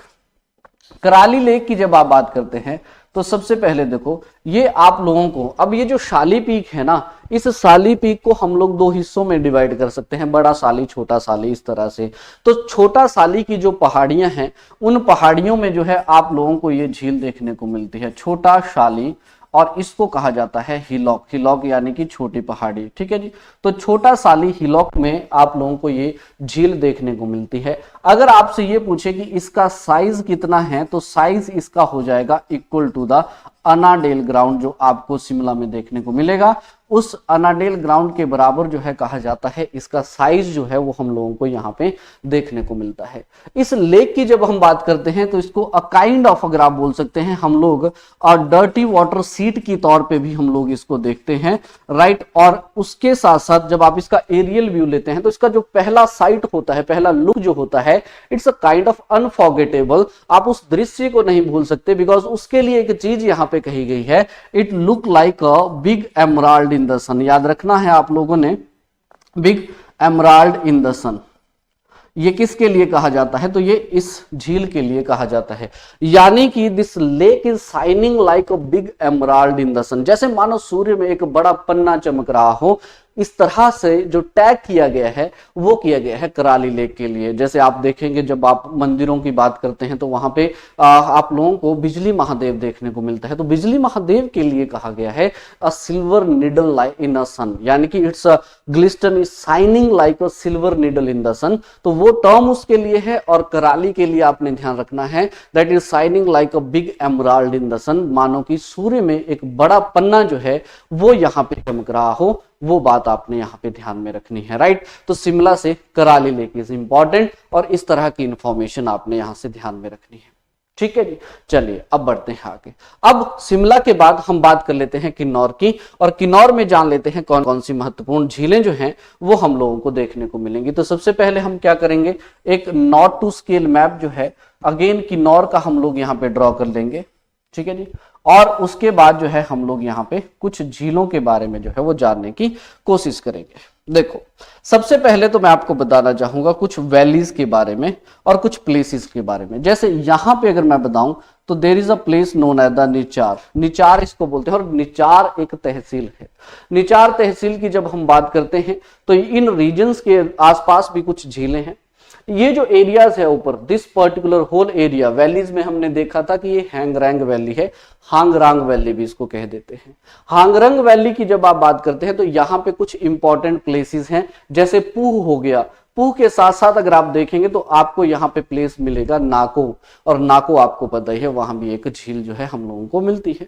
कराली लेक की जब आप बात करते हैं तो सबसे पहले देखो ये आप लोगों को, अब ये जो शाली पीक है ना, इस शाली पीक को हम लोग दो हिस्सों में डिवाइड कर सकते हैं, बड़ा शाली छोटा शाली इस तरह से। तो छोटा शाली की जो पहाड़ियां हैं उन पहाड़ियों में जो है आप लोगों को ये झील देखने को मिलती है, छोटा शाली, और इसको कहा जाता है हिलॉक। हिलॉक यानी कि छोटी पहाड़ी, ठीक है जी। तो छोटा शाली हिलॉक में आप लोगों को ये झील देखने को मिलती है। अगर आपसे ये पूछे कि इसका साइज कितना है तो साइज इसका हो जाएगा equal to the Annadale ground जो आपको शिमला में देखने को मिलेगा, उस अनाडेल ग्राउंड के बराबर जो है कहा जाता है इसका साइज जो है वो हम लोगों को यहाँ पे देखने को मिलता है। इस लेक की जब हम बात करते हैं तो इसको अ काइंड ऑफ, अगर आप बोल सकते हैं, हम लोग डर्टी वाटर सीट की तौर पे भी हम लोग इसको देखते हैं, राइट। और उसके साथ साथ जब आप इसका एरियल व्यू लेते हैं तो इसका जो पहला साइट होता है, पहला लुक जो होता है, it's a kind of unforgettable. आप उस दृश्य को नहीं भूल सकते बिकॉज उसके लिए एक चीज यहाँ पे कही गई है, it look like a big emerald in the sun. याद रखना है आप लोगों ने, big emerald in the sun. ये किसके लिए कहा जाता है? तो ये इस झील के लिए कहा जाता है। यानी कि this lake is shining like a big emerald in the sun, जैसे मानो सूर्य में एक बड़ा पन्ना चमक रहा हो, इस तरह से जो टैग किया गया है वो किया गया है कराली लेक के लिए। जैसे आप देखेंगे जब आप मंदिरों की बात करते हैं तो वहां पे आप लोगों को बिजली महादेव देखने को मिलता है, तो बिजली महादेव के लिए कहा गया है a silver needle like in a sun, यानी कि it's a glisten is shining like a silver needle in the sun, तो वो टर्म उसके लिए है। और कराली के लिए आपने ध्यान रखना है that is shining like a big emerald in the sun, मानो कि सूर्य में एक बड़ा पन्ना जो है वो यहाँ पे चमक रहा हो, वो बात आपने यहाँ पे ध्यान में रखनी है, राइट। तो शिमला से कराली लेक इज इंपॉर्टेंट और इस तरह की इंफॉर्मेशन आपने यहाँ से ध्यान में रखनी है, ठीक है जी। चलिए अब बढ़ते हैं आगे। अब शिमला के बाद हम बात कर लेते हैं किन्नौर की, और किन्नौर में जान लेते हैं कौन कौन सी महत्वपूर्ण झीलें जो हैं वो हम लोगों को देखने को मिलेंगी। तो सबसे पहले हम क्या करेंगे, एक नॉट टू स्केल मैप जो है अगेन किन्नौर का हम लोग यहाँ पे ड्रॉ कर लेंगे, ठीक है जी। और उसके बाद जो है हम लोग यहाँ पे कुछ झीलों के बारे में जो है वो जानने की कोशिश करेंगे। देखो सबसे पहले तो मैं आपको बताना चाहूंगा कुछ वैलीज के बारे में और कुछ प्लेसेस के बारे में। जैसे यहाँ पे अगर मैं बताऊं तो there is a place known as the Nichar, Nichar इसको बोलते हैं, और निचार एक तहसील है। निचार तहसील की जब हम बात करते हैं तो इन रीजन्स के आसपास भी कुछ झीलें हैं। ये जो एरियाज है ऊपर, this particular whole area, valleys में हमने देखा था कि ये हैंगरैंग वैली है, हांगरांग वैली भी इसको कह देते हैं। हांगरंग वैली की जब आप बात करते हैं तो यहाँ पे कुछ इंपॉर्टेंट प्लेसेस हैं, जैसे पूह हो गया। पूह के साथ साथ अगर आप देखेंगे तो आपको यहाँ पे प्लेस मिलेगा नाको, और नाको आपको पता ही है वहां भी एक झील जो है हम लोगों को मिलती है।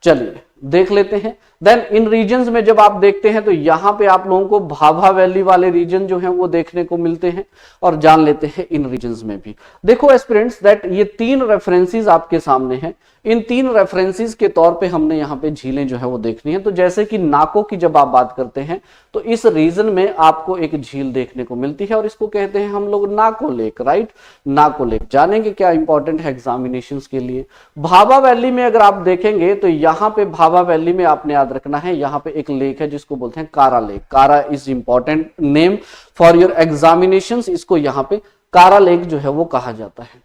चलिए देख लेते हैं। देन इन रीजन्स में जब आप देखते हैं तो यहाँ पे आप लोगों को भाभा वैली वाले रीजन जो हैं वो देखने को मिलते हैं, और जान लेते हैं इन रीजन्स में भी। देखो एस्पिरेंट्स दैट ये 3 रेफरेंसेस आपके सामने हैं, इन 3 रेफरेंसेस के तौर पे हमने यहाँ पे झीलें जो है वो देखनी है। तो जैसे कि नाको की जब आप बात करते हैं तो इस रीजन में आपको एक झील देखने को मिलती है और इसको कहते हैं हम लोग नाको लेक, राइट। नाको लेक जानेंगे क्या इंपॉर्टेंट है एग्जामिनेशंस के लिए। भाभा वैली में अगर आप देखेंगे तो यहाँ पे भाभा वैली में आपने याद रखना है, यहाँ पे एक लेक है जिसको बोलते हैं कारा लेक। कारा is important name for your examinations, इसको यहाँ पे कारा लेक जो है वो कहा जाता है।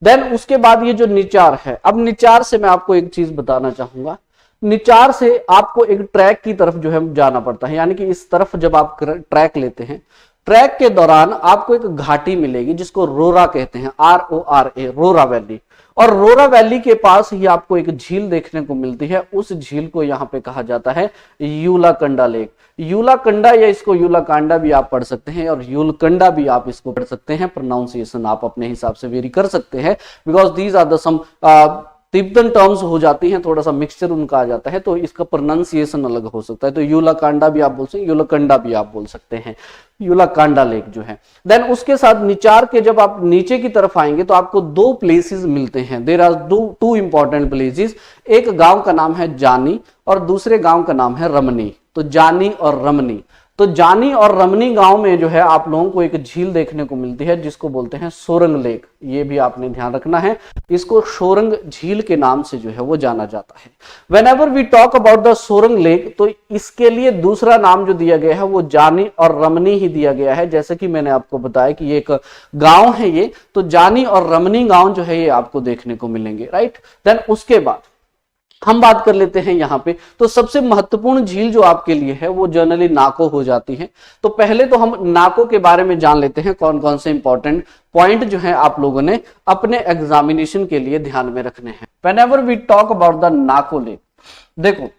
देन उसके बाद ये जो निचार है, अब निचार से मैं आपको एक चीज बताना चाहूंगा। निचार से आपको एक ट्रैक की तरफ जो है जाना पड़ता है, यानी कि इस तरफ जब आप ट्रैक लेते हैं, ट्रैक के दौरान आपको एक घाटी मिलेगी जिसको रोरा कहते हैं, RORA, रोरा वैली। और रोरा वैली के पास ही आपको एक झील देखने को मिलती है, उस झील को यहाँ पे कहा जाता है यूलाकंडा लेक। यूलाकंडा या इसको यूलाकांडा भी आप पढ़ सकते हैं, और यूलकंडा भी आप इसको पढ़ सकते हैं। प्रोनाउंसिएशन आप अपने हिसाब से वेरी कर सकते हैं, because these are the some Tibetan terms हो जाती हैं, थोड़ा सा मिक्सचर उनका आ जाता है, तो इसका प्रोनाउंसिएशन अलग हो सकता है। तो यूलाकांडा भी आप बोल सकते हैं, यूलाकंडा भी आप बोल सकते हैं, यूलाकांडा लेक जो है। देन उसके साथ निचार के जब आप नीचे की तरफ आएंगे तो आपको 2 प्लेसेस मिलते हैं। There are two important places, एक गांव का नाम है जानी और दूसरे गांव का नाम है रमनी। तो जानी और रमनी, तो जानी और रमनी गांव में जो है आप लोगों को एक झील देखने को मिलती है जिसको बोलते हैं सोरंग लेक। ये भी आपने ध्यान रखना है, इसको सोरंग झील के नाम से जो है वो जाना जाता है। Whenever we talk about the Sorang lake, तो इसके लिए दूसरा नाम जो दिया गया है वो जानी और रमनी ही दिया गया है। जैसे कि मैंने आपको बताया कि ये एक गांव है ये, तो जानी और रमनी गांव जो है ये आपको देखने को मिलेंगे, राइट। देन उसके बाद हम बात कर लेते हैं यहाँ पे, तो सबसे महत्वपूर्ण झील जो आपके लिए है वो जनरली नाको हो जाती है। तो पहले तो हम नाको के बारे में जान लेते हैं, कौन कौन से इंपॉर्टेंट पॉइंट जो है आप लोगों ने अपने एग्जामिनेशन के लिए ध्यान में रखने हैं। Whenever we talk about the Nako lake, देखो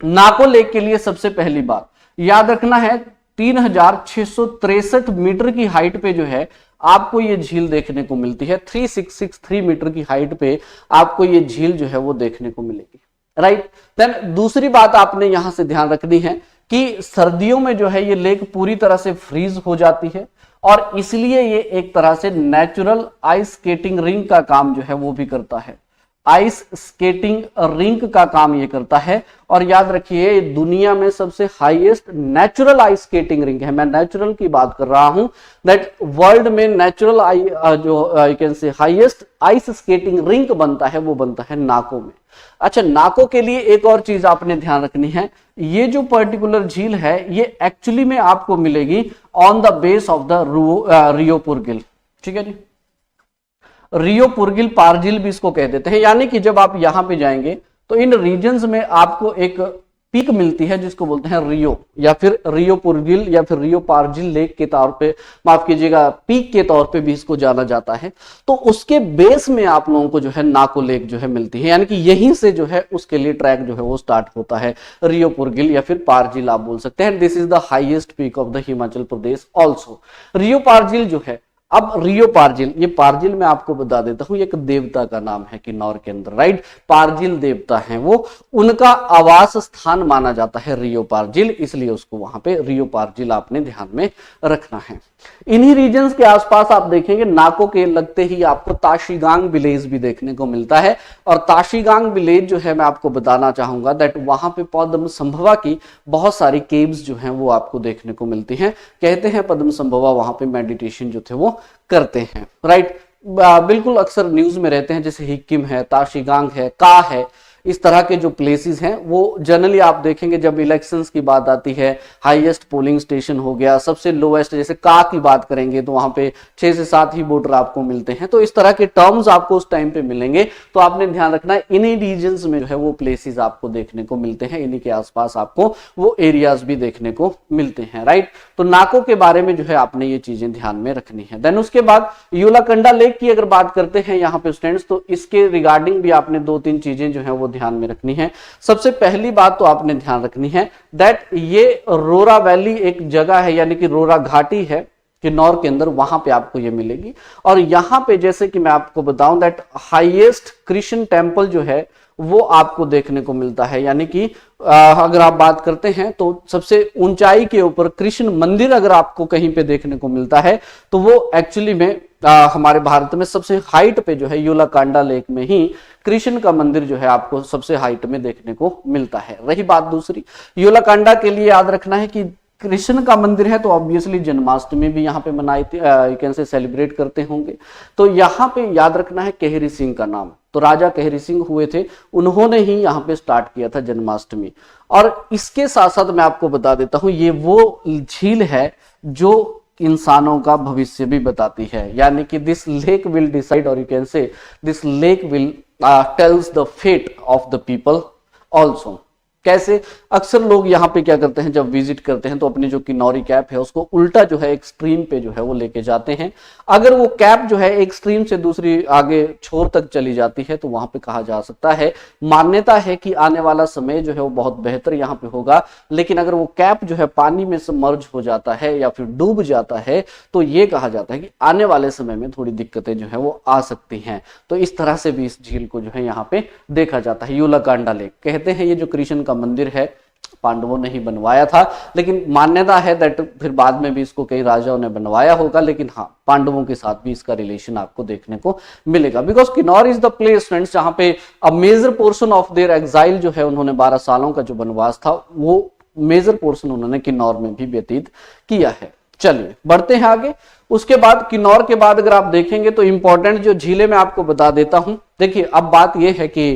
नाको लेक के लिए सबसे पहली बात याद रखना है, 3663 मीटर की हाइट पे जो है आपको ये झील देखने को मिलती है। 3663 मीटर की हाइट पे आपको ये झील जो है वो देखने को मिलेगी, राइट। देन दूसरी बात आपने यहां से ध्यान रखनी है कि सर्दियों में जो है ये लेक पूरी तरह से फ्रीज हो जाती है, और इसलिए ये एक तरह से नेचुरल आइस स्केटिंग रिंग का काम जो है वो भी करता है। आइस स्केटिंग रिंक का काम ये करता है, और याद रखिए दुनिया में सबसे highest natural ice skating rink है, मैं नेचुरल की बात कर रहा हूं, दैट वर्ल्ड में नेचुरल जो यू कैन से हाईएस्ट आइस स्केटिंग रिंक बनता है वो बनता है नाको में। अच्छा, नाको के लिए एक और चीज आपने ध्यान रखनी है, ये जो पर्टिकुलर झील है ये एक्चुअली में आपको मिलेगी on the base of the रियोपुरगिल, ठीक है जी। रियोपुरगिल पारझील भी इसको कह देते हैं, यानी कि जब आप यहां पे जाएंगे तो इन रीजन्स में आपको एक पीक मिलती है जिसको बोलते हैं रियो या फिर रियो पुरगिल या फिर रियो पार्जिल लेक के तौर पे, माफ कीजिएगा, पीक के तौर पे भी इसको जाना जाता है। तो उसके बेस में आप लोगों को जो है नाको लेक जो है मिलती है, यानी कि यहीं से जो है उसके लिए ट्रैक जो है वो स्टार्ट होता है, रियो पुरगिल या फिर पार्जिल आप बोल सकते हैं। This is the highest peak of the Himachal Pradesh also. Reo Purgyil जो है, अब रियो पार्जिल, ये पार्जिल मैं आपको बता देता हूं, एक देवता का नाम है किन्नौर के अंदर, राइट। पार्जिल देवता है वो, उनका आवास स्थान माना जाता है रियो पार्जिल, इसलिए उसको वहां पे रियो पार्जिल आपने ध्यान में रखना है। इन्हीं रीजन्स के आसपास आप देखेंगे नाको के लगते ही आपको ताशीगांग विलेज भी देखने को मिलता है। और ताशीगांग विलेज जो है मैं आपको बताना चाहूंगा दैट वहां पे पद्म संभवा की बहुत सारी केव्स जो हैं वो आपको देखने को मिलती हैं। कहते हैं पद्म संभवा वहां पे मेडिटेशन जो थे वो करते हैं, राइट। बिल्कुल अक्सर न्यूज में रहते हैं, जैसे हिक्किम है, ताशीगांग है, का है, इस तरह के जो प्लेसेस हैं वो जनरली आप देखेंगे जब इलेक्शंस की बात आती है, हाईएस्ट पोलिंग स्टेशन हो गया, सबसे लोएस्ट जैसे का की बात करेंगे तो वहां पे 6 से 7 ही वोटर आपको मिलते हैं। तो इस तरह के टर्म्स आपको उस टाइम पे मिलेंगे, तो आपने ध्यान रखना है इन्हीं रीजन्स में जो है वो प्लेसेस आपको देखने को मिलते हैं, इन्हीं के आसपास आपको वो एरियाज भी देखने को मिलते हैं, राइट। तो नाको के बारे में जो है आपने ये चीजें ध्यान में रखनी है। देन उसके बाद यूलाकंडा लेक की अगर बात करते हैं यहाँ पे स्टूडेंट्स, तो इसके रिगार्डिंग भी आपने 2-3 चीजें जो है वो ध्यान में रखनी है। सबसे पहली बात तो आपने ध्यान रखनी है दैट ये रोरा वैली एक जगह है, यानी कि रोरा घाटी है किन्नौर के अंदर, वहां पे आपको ये मिलेगी। और यहां पे जैसे कि मैं आपको बताऊं दैट हाईएस्ट कृष्ण टेम्पल जो है वो आपको देखने को मिलता है, यानी कि अगर आप बात करते हैं तो सबसे ऊंचाई के ऊपर कृष्ण मंदिर अगर आपको कहीं पे देखने को मिलता है तो वो एक्चुअली में हमारे भारत में सबसे हाइट पे जो है यूलाकांडा लेक में ही कृष्ण का मंदिर जो है आपको सबसे हाइट में देखने को मिलता है। रही बात दूसरी, यूलाकांडा के लिए याद रखना है कि कृष्ण का मंदिर है तो ऑब्वियसली जन्माष्टमी भी यहाँ पे मनाई यू कैन से सेलिब्रेट करते होंगे। तो यहाँ पे याद रखना है केहरी सिंह का नाम, तो राजा केहरी सिंह हुए थे, उन्होंने ही यहाँ पे स्टार्ट किया था जन्माष्टमी। और इसके साथ साथ मैं आपको बता देता हूँ ये वो झील है जो इंसानों का भविष्य भी बताती है, यानी कि दिस लेक विल डिसाइड और you can say this lake will tells the fate of the people also. कैसे, अक्सर लोग यहाँ पे क्या करते हैं जब विजिट करते हैं तो अपनी जो किन्नौरी कैप है उसको उल्टा जो है एक स्ट्रीम पे जो है वो लेके जाते हैं। अगर वो कैप जो है एक स्ट्रीम से दूसरी आगे छोर तक चली जाती है तो वहां पे कहा जा सकता है, मान्यता है कि आने वाला समय जो है वो बहुत बेहतर यहाँ पे होगा। लेकिन अगर वो कैप जो है पानी में सबमर्ज हो जाता है या फिर डूब जाता है तो ये कहा जाता है कि आने वाले समय में थोड़ी दिक्कतें जो है वो आ सकती हैं। तो इस तरह से भी इस झील को जो है यहाँ पे देखा जाता है। यूलाकांडा लेक कहते हैं ये जो कृष्ण का मंदिर है पांडवों ने ही बनवाया था, लेकिन मान्यता है दैट फिर बाद में भी इसको कई राजाओं ने बनवाया होगा, लेकिन हाँ पांडवों के साथ भी इसका रिलेशन आपको देखने को मिलेगा। Because Kinnaur is the place friends जहां पे a major portion of their exile जो है उन्होंने 12 सालों का जो वनवास था वो मेजर पोर्शन उन्होंने किन्नौर में भी व्यतीत किया है। चलिए बढ़ते हैं आगे। उसके बाद किन्नौर के बाद अगर आप देखेंगे तो इंपॉर्टेंट जो झीलें मैं आपको बता देता हूं। देखिए अब बात यह है कि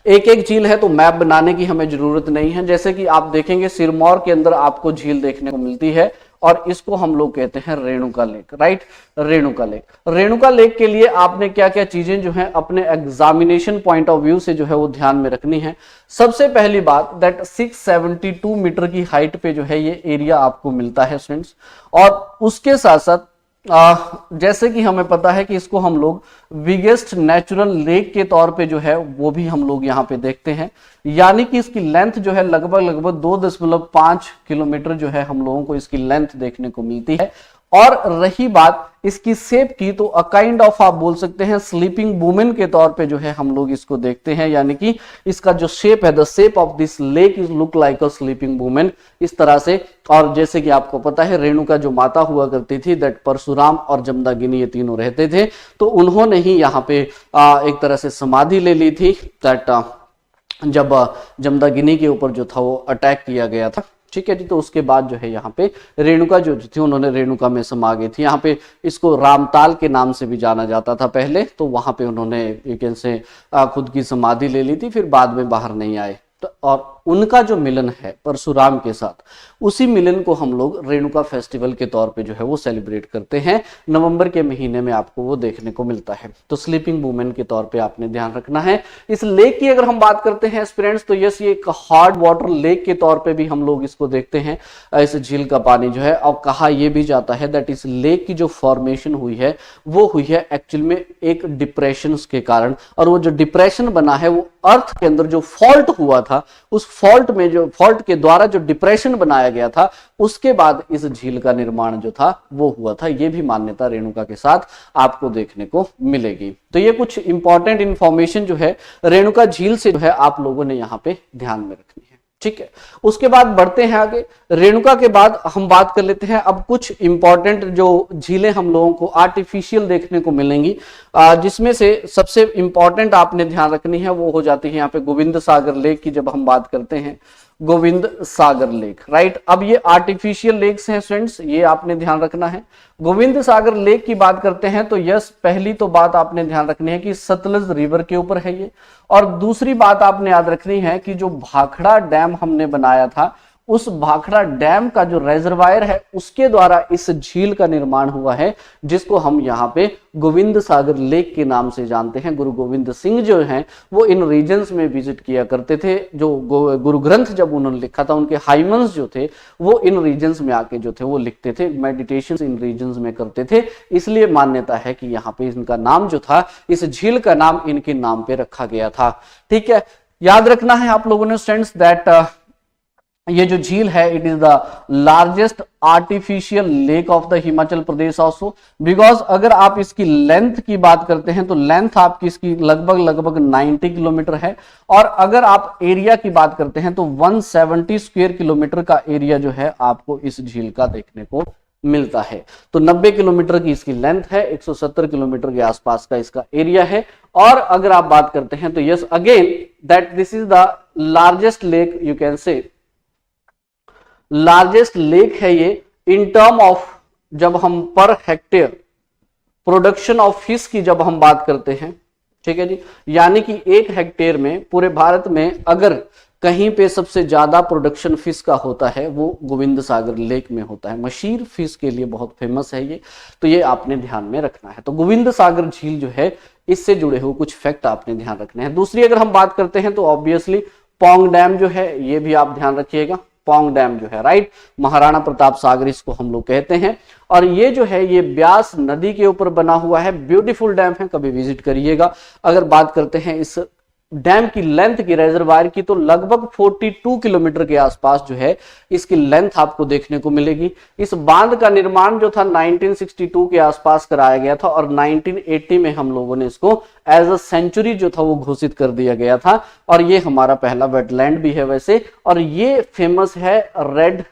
एक एक झील है तो मैप बनाने की हमें जरूरत नहीं है। जैसे कि आप देखेंगे सिरमौर के अंदर आपको झील देखने को मिलती है और इसको हम लोग कहते हैं Renuka lake, right. Renuka lake, Renuka lake के लिए आपने क्या क्या चीजें जो है अपने एग्जामिनेशन पॉइंट ऑफ व्यू से जो है वो ध्यान में रखनी है। सबसे पहली बात दैट 672 मीटर की हाइट पे जो है ये एरिया आपको मिलता है स्टूडेंट्स। और उसके साथ साथ जैसे कि हमें पता है कि इसको हम लोग बिगेस्ट नेचुरल लेक के तौर पे जो है वो भी हम लोग यहाँ पे देखते हैं, यानी कि इसकी लेंथ जो है लगभग 2.5 किलोमीटर जो है हम लोगों को इसकी लेंथ देखने को मिलती है। और रही बात इसकी शेप की तो अ काइंड ऑफ आप बोल सकते हैं स्लीपिंग वुमेन के तौर पे जो है हम लोग इसको देखते हैं, यानी कि इसका जो शेप है the shape of this lake is look like a sleeping women, इस तरह से। और जैसे कि आपको पता है रेणुका जो माता हुआ करती थी दैट परशुराम और जमदागिनी ये तीनों रहते थे, तो उन्होंने ही यहाँ पे एक तरह से समाधि ले ली थी दैट जब जमदागिनी के ऊपर जो था वो अटैक किया गया था, ठीक है जी। तो उसके बाद जो है यहाँ पे रेणुका जो थी उन्होंने रेणुका में समा गई थी। यहाँ पे इसको रामताल के नाम से भी जाना जाता था पहले, तो वहां पे उन्होंने एक से खुद की समाधि ले ली थी, फिर बाद में बाहर नहीं आए। तो और उनका जो मिलन है परशुराम के साथ, उसी मिलन को हम लोग रेणुका फेस्टिवल के तौर पे जो है वो सेलिब्रेट करते हैं। नवंबर के महीने में आपको वो देखने को मिलता है। तो स्लीपिंग वुमेन के तौर पे आपने ध्यान रखना है। इस लेक की अगर हम बात करते हैं एस्पिरेंट्स, तो यस, ये एक हार्ड वाटर लेक के तौर पे भी हम लोग इसको देखते हैं। इस झील का पानी जो है, और कहा यह भी जाता है दैट इस लेक की जो फॉर्मेशन हुई है वो हुई है एक्चुअल में एक डिप्रेशन के कारण, और वो जो डिप्रेशन बना है वो अर्थ के अंदर जो फॉल्ट हुआ था, उस फॉल्ट में जो फॉल्ट के द्वारा जो डिप्रेशन बनाया गया था, उसके बाद इस झील का निर्माण जो था वो हुआ था। ये भी मान्यता रेणुका के साथ आपको देखने को मिलेगी। तो ये कुछ इंपॉर्टेंट इंफॉर्मेशन जो है रेणुका झील से जो है आप लोगों ने यहाँ पे ध्यान में रखनी है। ठीक है, उसके बाद बढ़ते हैं आगे। रेणुका के बाद हम बात कर लेते हैं अब कुछ इंपॉर्टेंट जो झीलें हम लोगों को आर्टिफिशियल देखने को मिलेंगी, जिसमें से सबसे इंपॉर्टेंट आपने ध्यान रखनी है वो हो जाती है यहाँ पे गोविंद सागर लेक की। जब हम बात करते हैं गोविंद सागर लेक, राइट, अब ये आर्टिफिशियल लेक्स हैं स्टूडेंट्स, ये आपने ध्यान रखना है। गोविंद सागर लेक की बात करते हैं तो यस, पहली तो बात आपने ध्यान रखनी है कि सतलज रिवर के ऊपर है ये, और दूसरी बात आपने याद रखनी है कि जो भाखड़ा डैम हमने बनाया था, उस भाखड़ा डैम का जो रेजरवायर है उसके द्वारा इस झील का निर्माण हुआ है, जिसको हम यहाँ पे गोविंद सागर लेक के नाम से जानते हैं। गुरु गोविंद सिंह जो हैं वो इन रीजन्स में विजिट किया करते थे। जो गुरु ग्रंथ जब उन्होंने लिखा था, उनके हाइमन्स जो थे वो इन रीजन्स में आके जो थे वो लिखते थे, मेडिटेशन इन रीजन्स में करते थे। इसलिए मान्यता है कि यहाँ पे इनका नाम जो था, इस झील का नाम इनके नाम पे रखा गया था। ठीक है, याद रखना है आप लोगों ने स्टूडेंट्स दैट ये जो झील है it is the largest artificial lake of the Himachal Pradesh also, because अगर आप इसकी लेंथ की बात करते हैं तो लेंथ आपकी इसकी लगभग 90 किलोमीटर है, और अगर आप एरिया की बात करते हैं तो 170 स्क्वायर किलोमीटर का एरिया जो है आपको इस झील का देखने को मिलता है। तो 90 किलोमीटर की इसकी लेंथ है, 170 किलोमीटर के आसपास का इसका एरिया है। और अगर आप बात करते हैं तो yes again that this is the largest lake, you can से लार्जेस्ट लेक है ये इन टर्म ऑफ, जब हम per hectare production of fish की जब हम बात करते हैं, ठीक है जी, यानी कि 1 हेक्टेयर में पूरे भारत में अगर कहीं पे सबसे ज्यादा प्रोडक्शन फिश का होता है वो गोविंद सागर लेक में होता है। मशीर फिश के लिए बहुत फेमस है ये, तो ये आपने ध्यान में रखना है। तो गोविंद सागर झील जो है इससे जुड़े हुए कुछ फैक्ट आपने ध्यान रखने हैं। दूसरी अगर हम बात करते हैं तो ऑब्वियसली पौंग डैम जो है ये भी आप ध्यान रखिएगा। पौंग डैम जो है, राइट, महाराणा प्रताप सागर इसको हम लोग कहते हैं, और ये जो है ये ब्यास नदी के ऊपर बना हुआ है। ब्यूटीफुल डैम है, कभी विजिट करिएगा। अगर बात करते हैं इस डैम की लेंथ की, रेजरवायर की, तो लगभग 42 किलोमीटर के आसपास जो है इसकी लेंथ आपको देखने को मिलेगी। इस बांध का निर्माण जो था 1962 के आसपास कराया गया था, और 1980 में हम लोगों ने इसको एज अ सेंचुरी जो था वो घोषित कर दिया गया था, और ये हमारा पहला वेटलैंड भी है वैसे, और ये फेमस है रेड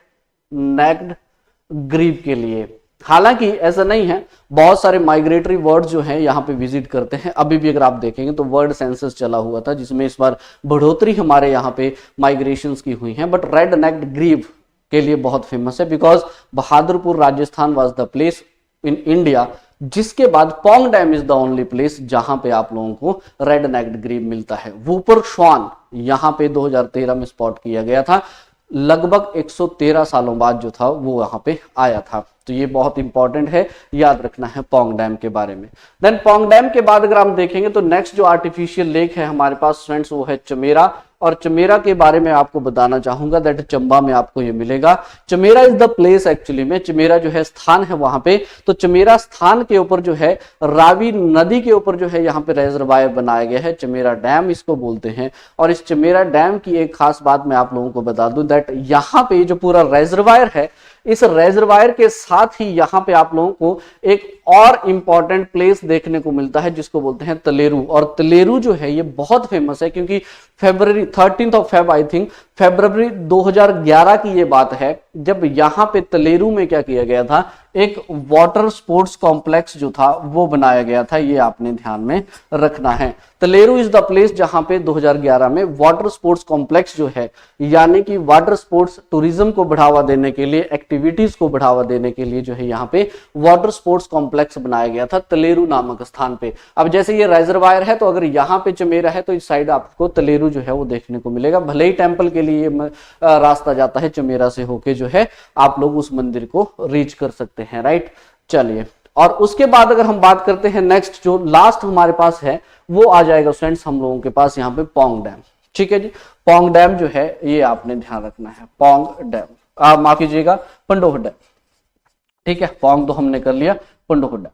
नेक्ड ग्रीब के लिए। हालांकि ऐसा नहीं है, बहुत सारे माइग्रेटरी वर्ड्स जो हैं यहाँ पे विजिट करते हैं। अभी भी अगर आप देखेंगे तो वर्ड सेंसस चला हुआ था, जिसमें इस बार बढ़ोतरी हमारे यहाँ पे माइग्रेशंस की हुई हैं, बट रेड नेक्ड ग्रीब के लिए बहुत फेमस है, because Bahadurpur Rajasthan was the place in India, जिसके बाद Pong dam is the only place जहां पे आप लोगों को रेड नेक्ड ग्रीब मिलता है। वूपर श्वान यहाँ पे 2013 में स्पॉट किया गया था, लगभग 113 सालों बाद जो था वो वहां पे आया था। तो ये बहुत इंपॉर्टेंट है, याद रखना है पौंग डैम के बारे में। देन पौंग डैम के बाद अगर हम देखेंगे तो नेक्स्ट जो आर्टिफिशियल लेक है हमारे पास फ्रेंड्स वो है चमेरा, और चमेरा के बारे में आपको बताना चाहूंगा दैट चंबा में आपको ये मिलेगा। Chamera is the place, actually में चमेरा जो है स्थान है वहां पे। तो चमेरा स्थान के ऊपर जो है रावी नदी के ऊपर जो है यहाँ पे रेजरवायर बनाया गया है, चमेरा डैम इसको बोलते हैं। और इस चमेरा डैम की एक खास बात मैं आप लोगों को बता दूं दैट यहाँ पे जो पूरा रेजरवायर है, इस रेजरवायर के साथ ही यहाँ पे आप लोगों को एक और इंपॉर्टेंट प्लेस देखने को मिलता है जिसको बोलते हैं तलेरू। और तलेरू जो है ये बहुत फेमस है, क्योंकि फरवरी 13 ऑफ फेब आई थिंक फरवरी 2011 की ये बात है, जब यहाँ पे तलेरू में क्या किया गया था, एक वाटर स्पोर्ट्स कॉम्प्लेक्स जो था वो बनाया गया था। ये आपने ध्यान में रखना है। तलेरू इज द प्लेस जहां पे 2011 में वाटर स्पोर्ट्स कॉम्प्लेक्स जो है, यानी कि वाटर स्पोर्ट्स टूरिज्म को बढ़ावा देने के लिए, एक्टिविटीज को बढ़ावा देने के लिए जो है यहाँ पे वाटर स्पोर्ट्स कॉम्प्लेक्स कॉम्प्लेक्स बनाया गया था तलेरू नामक स्थान पे। अब जैसे ये रिजर्वायर है तो अगर यहाँ पे चमेरा है तो इस साइड आपको तलेरू जो है वो देखने को मिलेगा। भले ही टेम्पल के लिए रास्ता जाता है चमेरा से होके, जो है आप लोग उस मंदिर को रीच कर सकते हैं, राइट। चलिए, और उसके बाद अगर हम बात करते हैं नेक्स्ट जो लास्ट हमारे पास है वो आ जाएगा फ्रेंड्स हम लोगों के पास यहाँ पे पोंग डैम। ठीक है जी, पोंग डैम जो है ये आपने ध्यान रखना है, पोंग डैम, माफ कीजिएगा पंडोह डैम। ठीक है, पोंग तो हमने कर लिया, Pandoh dam.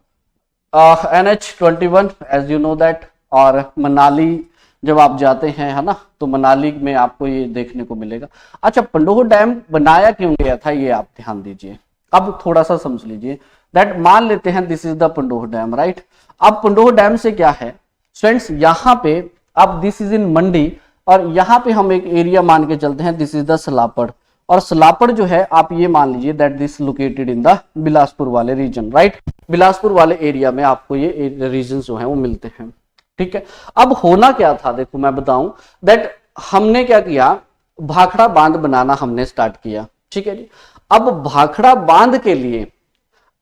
NH21 as you know that, और मनाली जब आप जाते हैं है ना, तो मनाली में आपको ये देखने को मिलेगा। अच्छा, पंडोह डैम बनाया क्यों गया था ये आप ध्यान दीजिए। अब थोड़ा सा समझ लीजिए दैट, मान लेते हैं this is the Pandoh dam, right. अब पंडोह डैम से क्या है फ्रेंड्स, यहाँ पे अब दिस इज इन मंडी, और यहाँ पे हम एक एरिया मान के चलते हैं, दिस इज द सलापड़, और सलापड़ जो है आप ये मान लीजिए that this located in the Bilaspur वाले रीजन, राइट। बिलासपुर वाले एरिया में आपको ये रीजन जो है वो मिलते हैं। ठीक है, अब होना क्या था, देखो मैं बताऊं दैट हमने क्या किया, भाखड़ा बांध बनाना हमने स्टार्ट किया। ठीक है जी, अब भाखड़ा बांध के लिए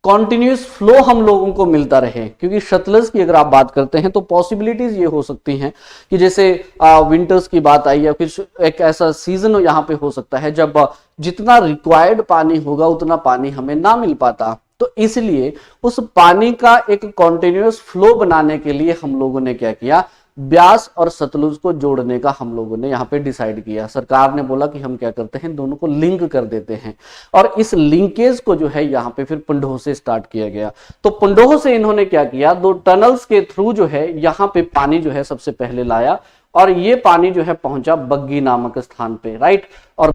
कॉन्टिन्यूस फ्लो हम लोगों को मिलता रहे, क्योंकि सतलज की अगर आप बात करते हैं तो पॉसिबिलिटीज ये हो सकती हैं कि जैसे विंटर्स की बात आई या फिर एक ऐसा सीजन यहाँ पे हो सकता है जब जितना रिक्वायर्ड पानी होगा उतना पानी हमें ना मिल पाता, तो इसलिए उस पानी का एक कॉन्टिन्यूस फ्लो बनाने के लिए हम लोगों ने क्या किया, ब्यास और सतलुज को जोड़ने का हम लोगों ने यहाँ पे डिसाइड किया। सरकार ने बोला कि हम क्या करते हैं, दोनों को लिंक कर देते हैं, और इस लिंकेज को जो है यहाँ पे फिर पंडोह से स्टार्ट किया गया। तो पंडोह से इन्होंने क्या किया, 2 टनल्स के थ्रू जो है यहाँ पे पानी जो है सबसे पहले लाया, और ये पानी जो है पहुंचा बग्गी नामक स्थान पे, राइट। और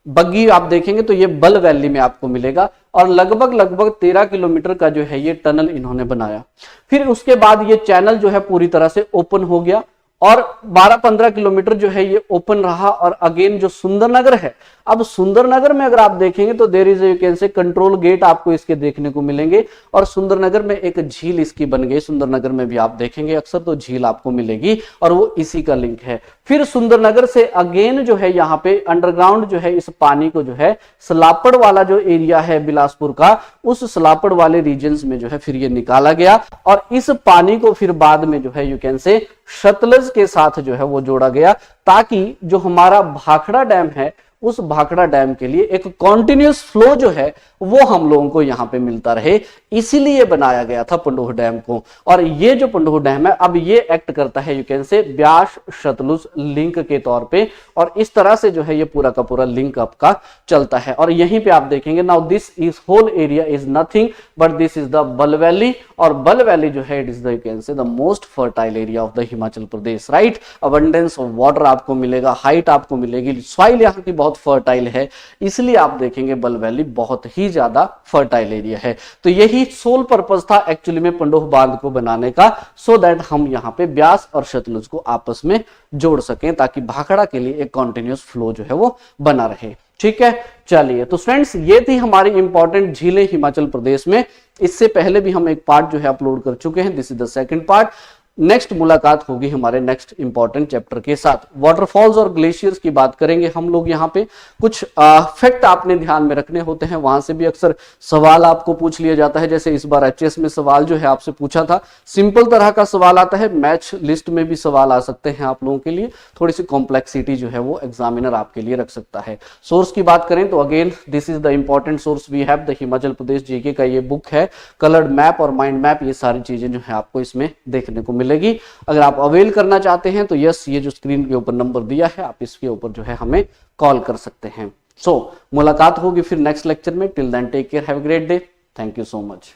बग्गी आप देखेंगे तो ये बल वैली में आपको मिलेगा, और लगभग 13 किलोमीटर का जो है ये टनल इन्होंने बनाया। फिर उसके बाद ये चैनल जो है पूरी तरह से ओपन हो गया, और 12-15 किलोमीटर जो है ये ओपन रहा। और अगेन जो सुंदरनगर है, अब सुंदरनगर में अगर आप देखेंगे तो there is you can say control gate आपको इसके देखने को मिलेंगे, और सुंदरनगर में एक झील इसकी बन गई। सुंदरनगर में भी आप देखेंगे अक्सर तो झील आपको मिलेगी, और वो इसी का लिंक है। फिर सुंदरनगर से अगेन जो है यहाँ पे अंडरग्राउंड जो है इस पानी को जो है सलापड़ वाला जो एरिया है बिलासपुर का, उस सलापड़ वाले रीजन्स में जो है फिर ये निकाला गया, और इस पानी को फिर बाद में जो है यू कैन से सतलज के साथ जो है वो जोड़ा गया, ताकि जो हमारा भाखड़ा डैम है उस भाखड़ा डैम के लिए एक कॉन्टिन्यूस फ्लो जो है वो हम लोगों को यहाँ पे मिलता रहे, इसीलिए बनाया गया था पंडोह डैम को। और ये जो पंडोह डैम है अब ये एक्ट करता है यू कैन से ब्यास सतलुज लिंक के तौर पे, और इस तरह से जो है ये पूरा का पूरा लिंक आपका चलता है। और यहीं पे आप देखेंगे now this is whole area is nothing but this is the Bal valley, और बल वैली जो है it is the you can say the most fertile area of the Himachal Pradesh, right. Abundance of water आपको मिलेगा, हाइट आपको मिलेगी, सॉइल यहाँ की बहुत फर्टाइल है, इसलिए आप देखेंगे बल वैली बहुत ही ज्यादा फर्टाइल एरिया है। तो यही सोल पर्पस था एक्चुअली में पंडोह बांध को बनाने का, सो दैट हम यहाँ पे ब्यास और सतलुज को आपस में जोड़ सकें, ताकि भाखड़ा के लिए एक कॉन्टिन्यूस फ्लो जो है वो बना रहे। ठीक है, चलिए तो फ्रेंड्स ये थी हमारी इंपॉर्टेंट झीलें हिमाचल प्रदेश में। इससे पहले भी हम एक पार्ट जो है अपलोड कर चुके हैं, this is the second part. Next मुलाकात होगी हमारे नेक्स्ट इंपॉर्टेंट चैप्टर के साथ। वाटरफॉल्स और ग्लेशियर्स की बात करेंगे हम लोग। यहाँ पे कुछ फैक्ट आपने ध्यान में रखने होते हैं, वहां से भी अक्सर सवाल आपको पूछ लिया जाता है। जैसे इस बार एचएस में सवाल जो है आपसे पूछा था, सिंपल तरह का सवाल आता है, मैच लिस्ट में भी सवाल आ सकते हैं आप लोगों के लिए, थोड़ी सी कॉम्प्लेक्सिटी जो है वो एग्जामिनर आपके लिए रख सकता है। सोर्स की बात करें तो again this is the important source we have, the Himachal Pradesh GK का ये बुक है, कलर्ड मैप और माइंड मैप, ये सारी चीजें जो है आपको इसमें देखने को मिलेगी। अगर आप अवेल करना चाहते हैं तो यस, ये जो स्क्रीन के ऊपर नंबर दिया है आप इसके ऊपर जो है हमें कॉल कर सकते हैं। सो मुलाकात होगी फिर नेक्स्ट लेक्चर में। Till then take care, have a great day, thank you so much.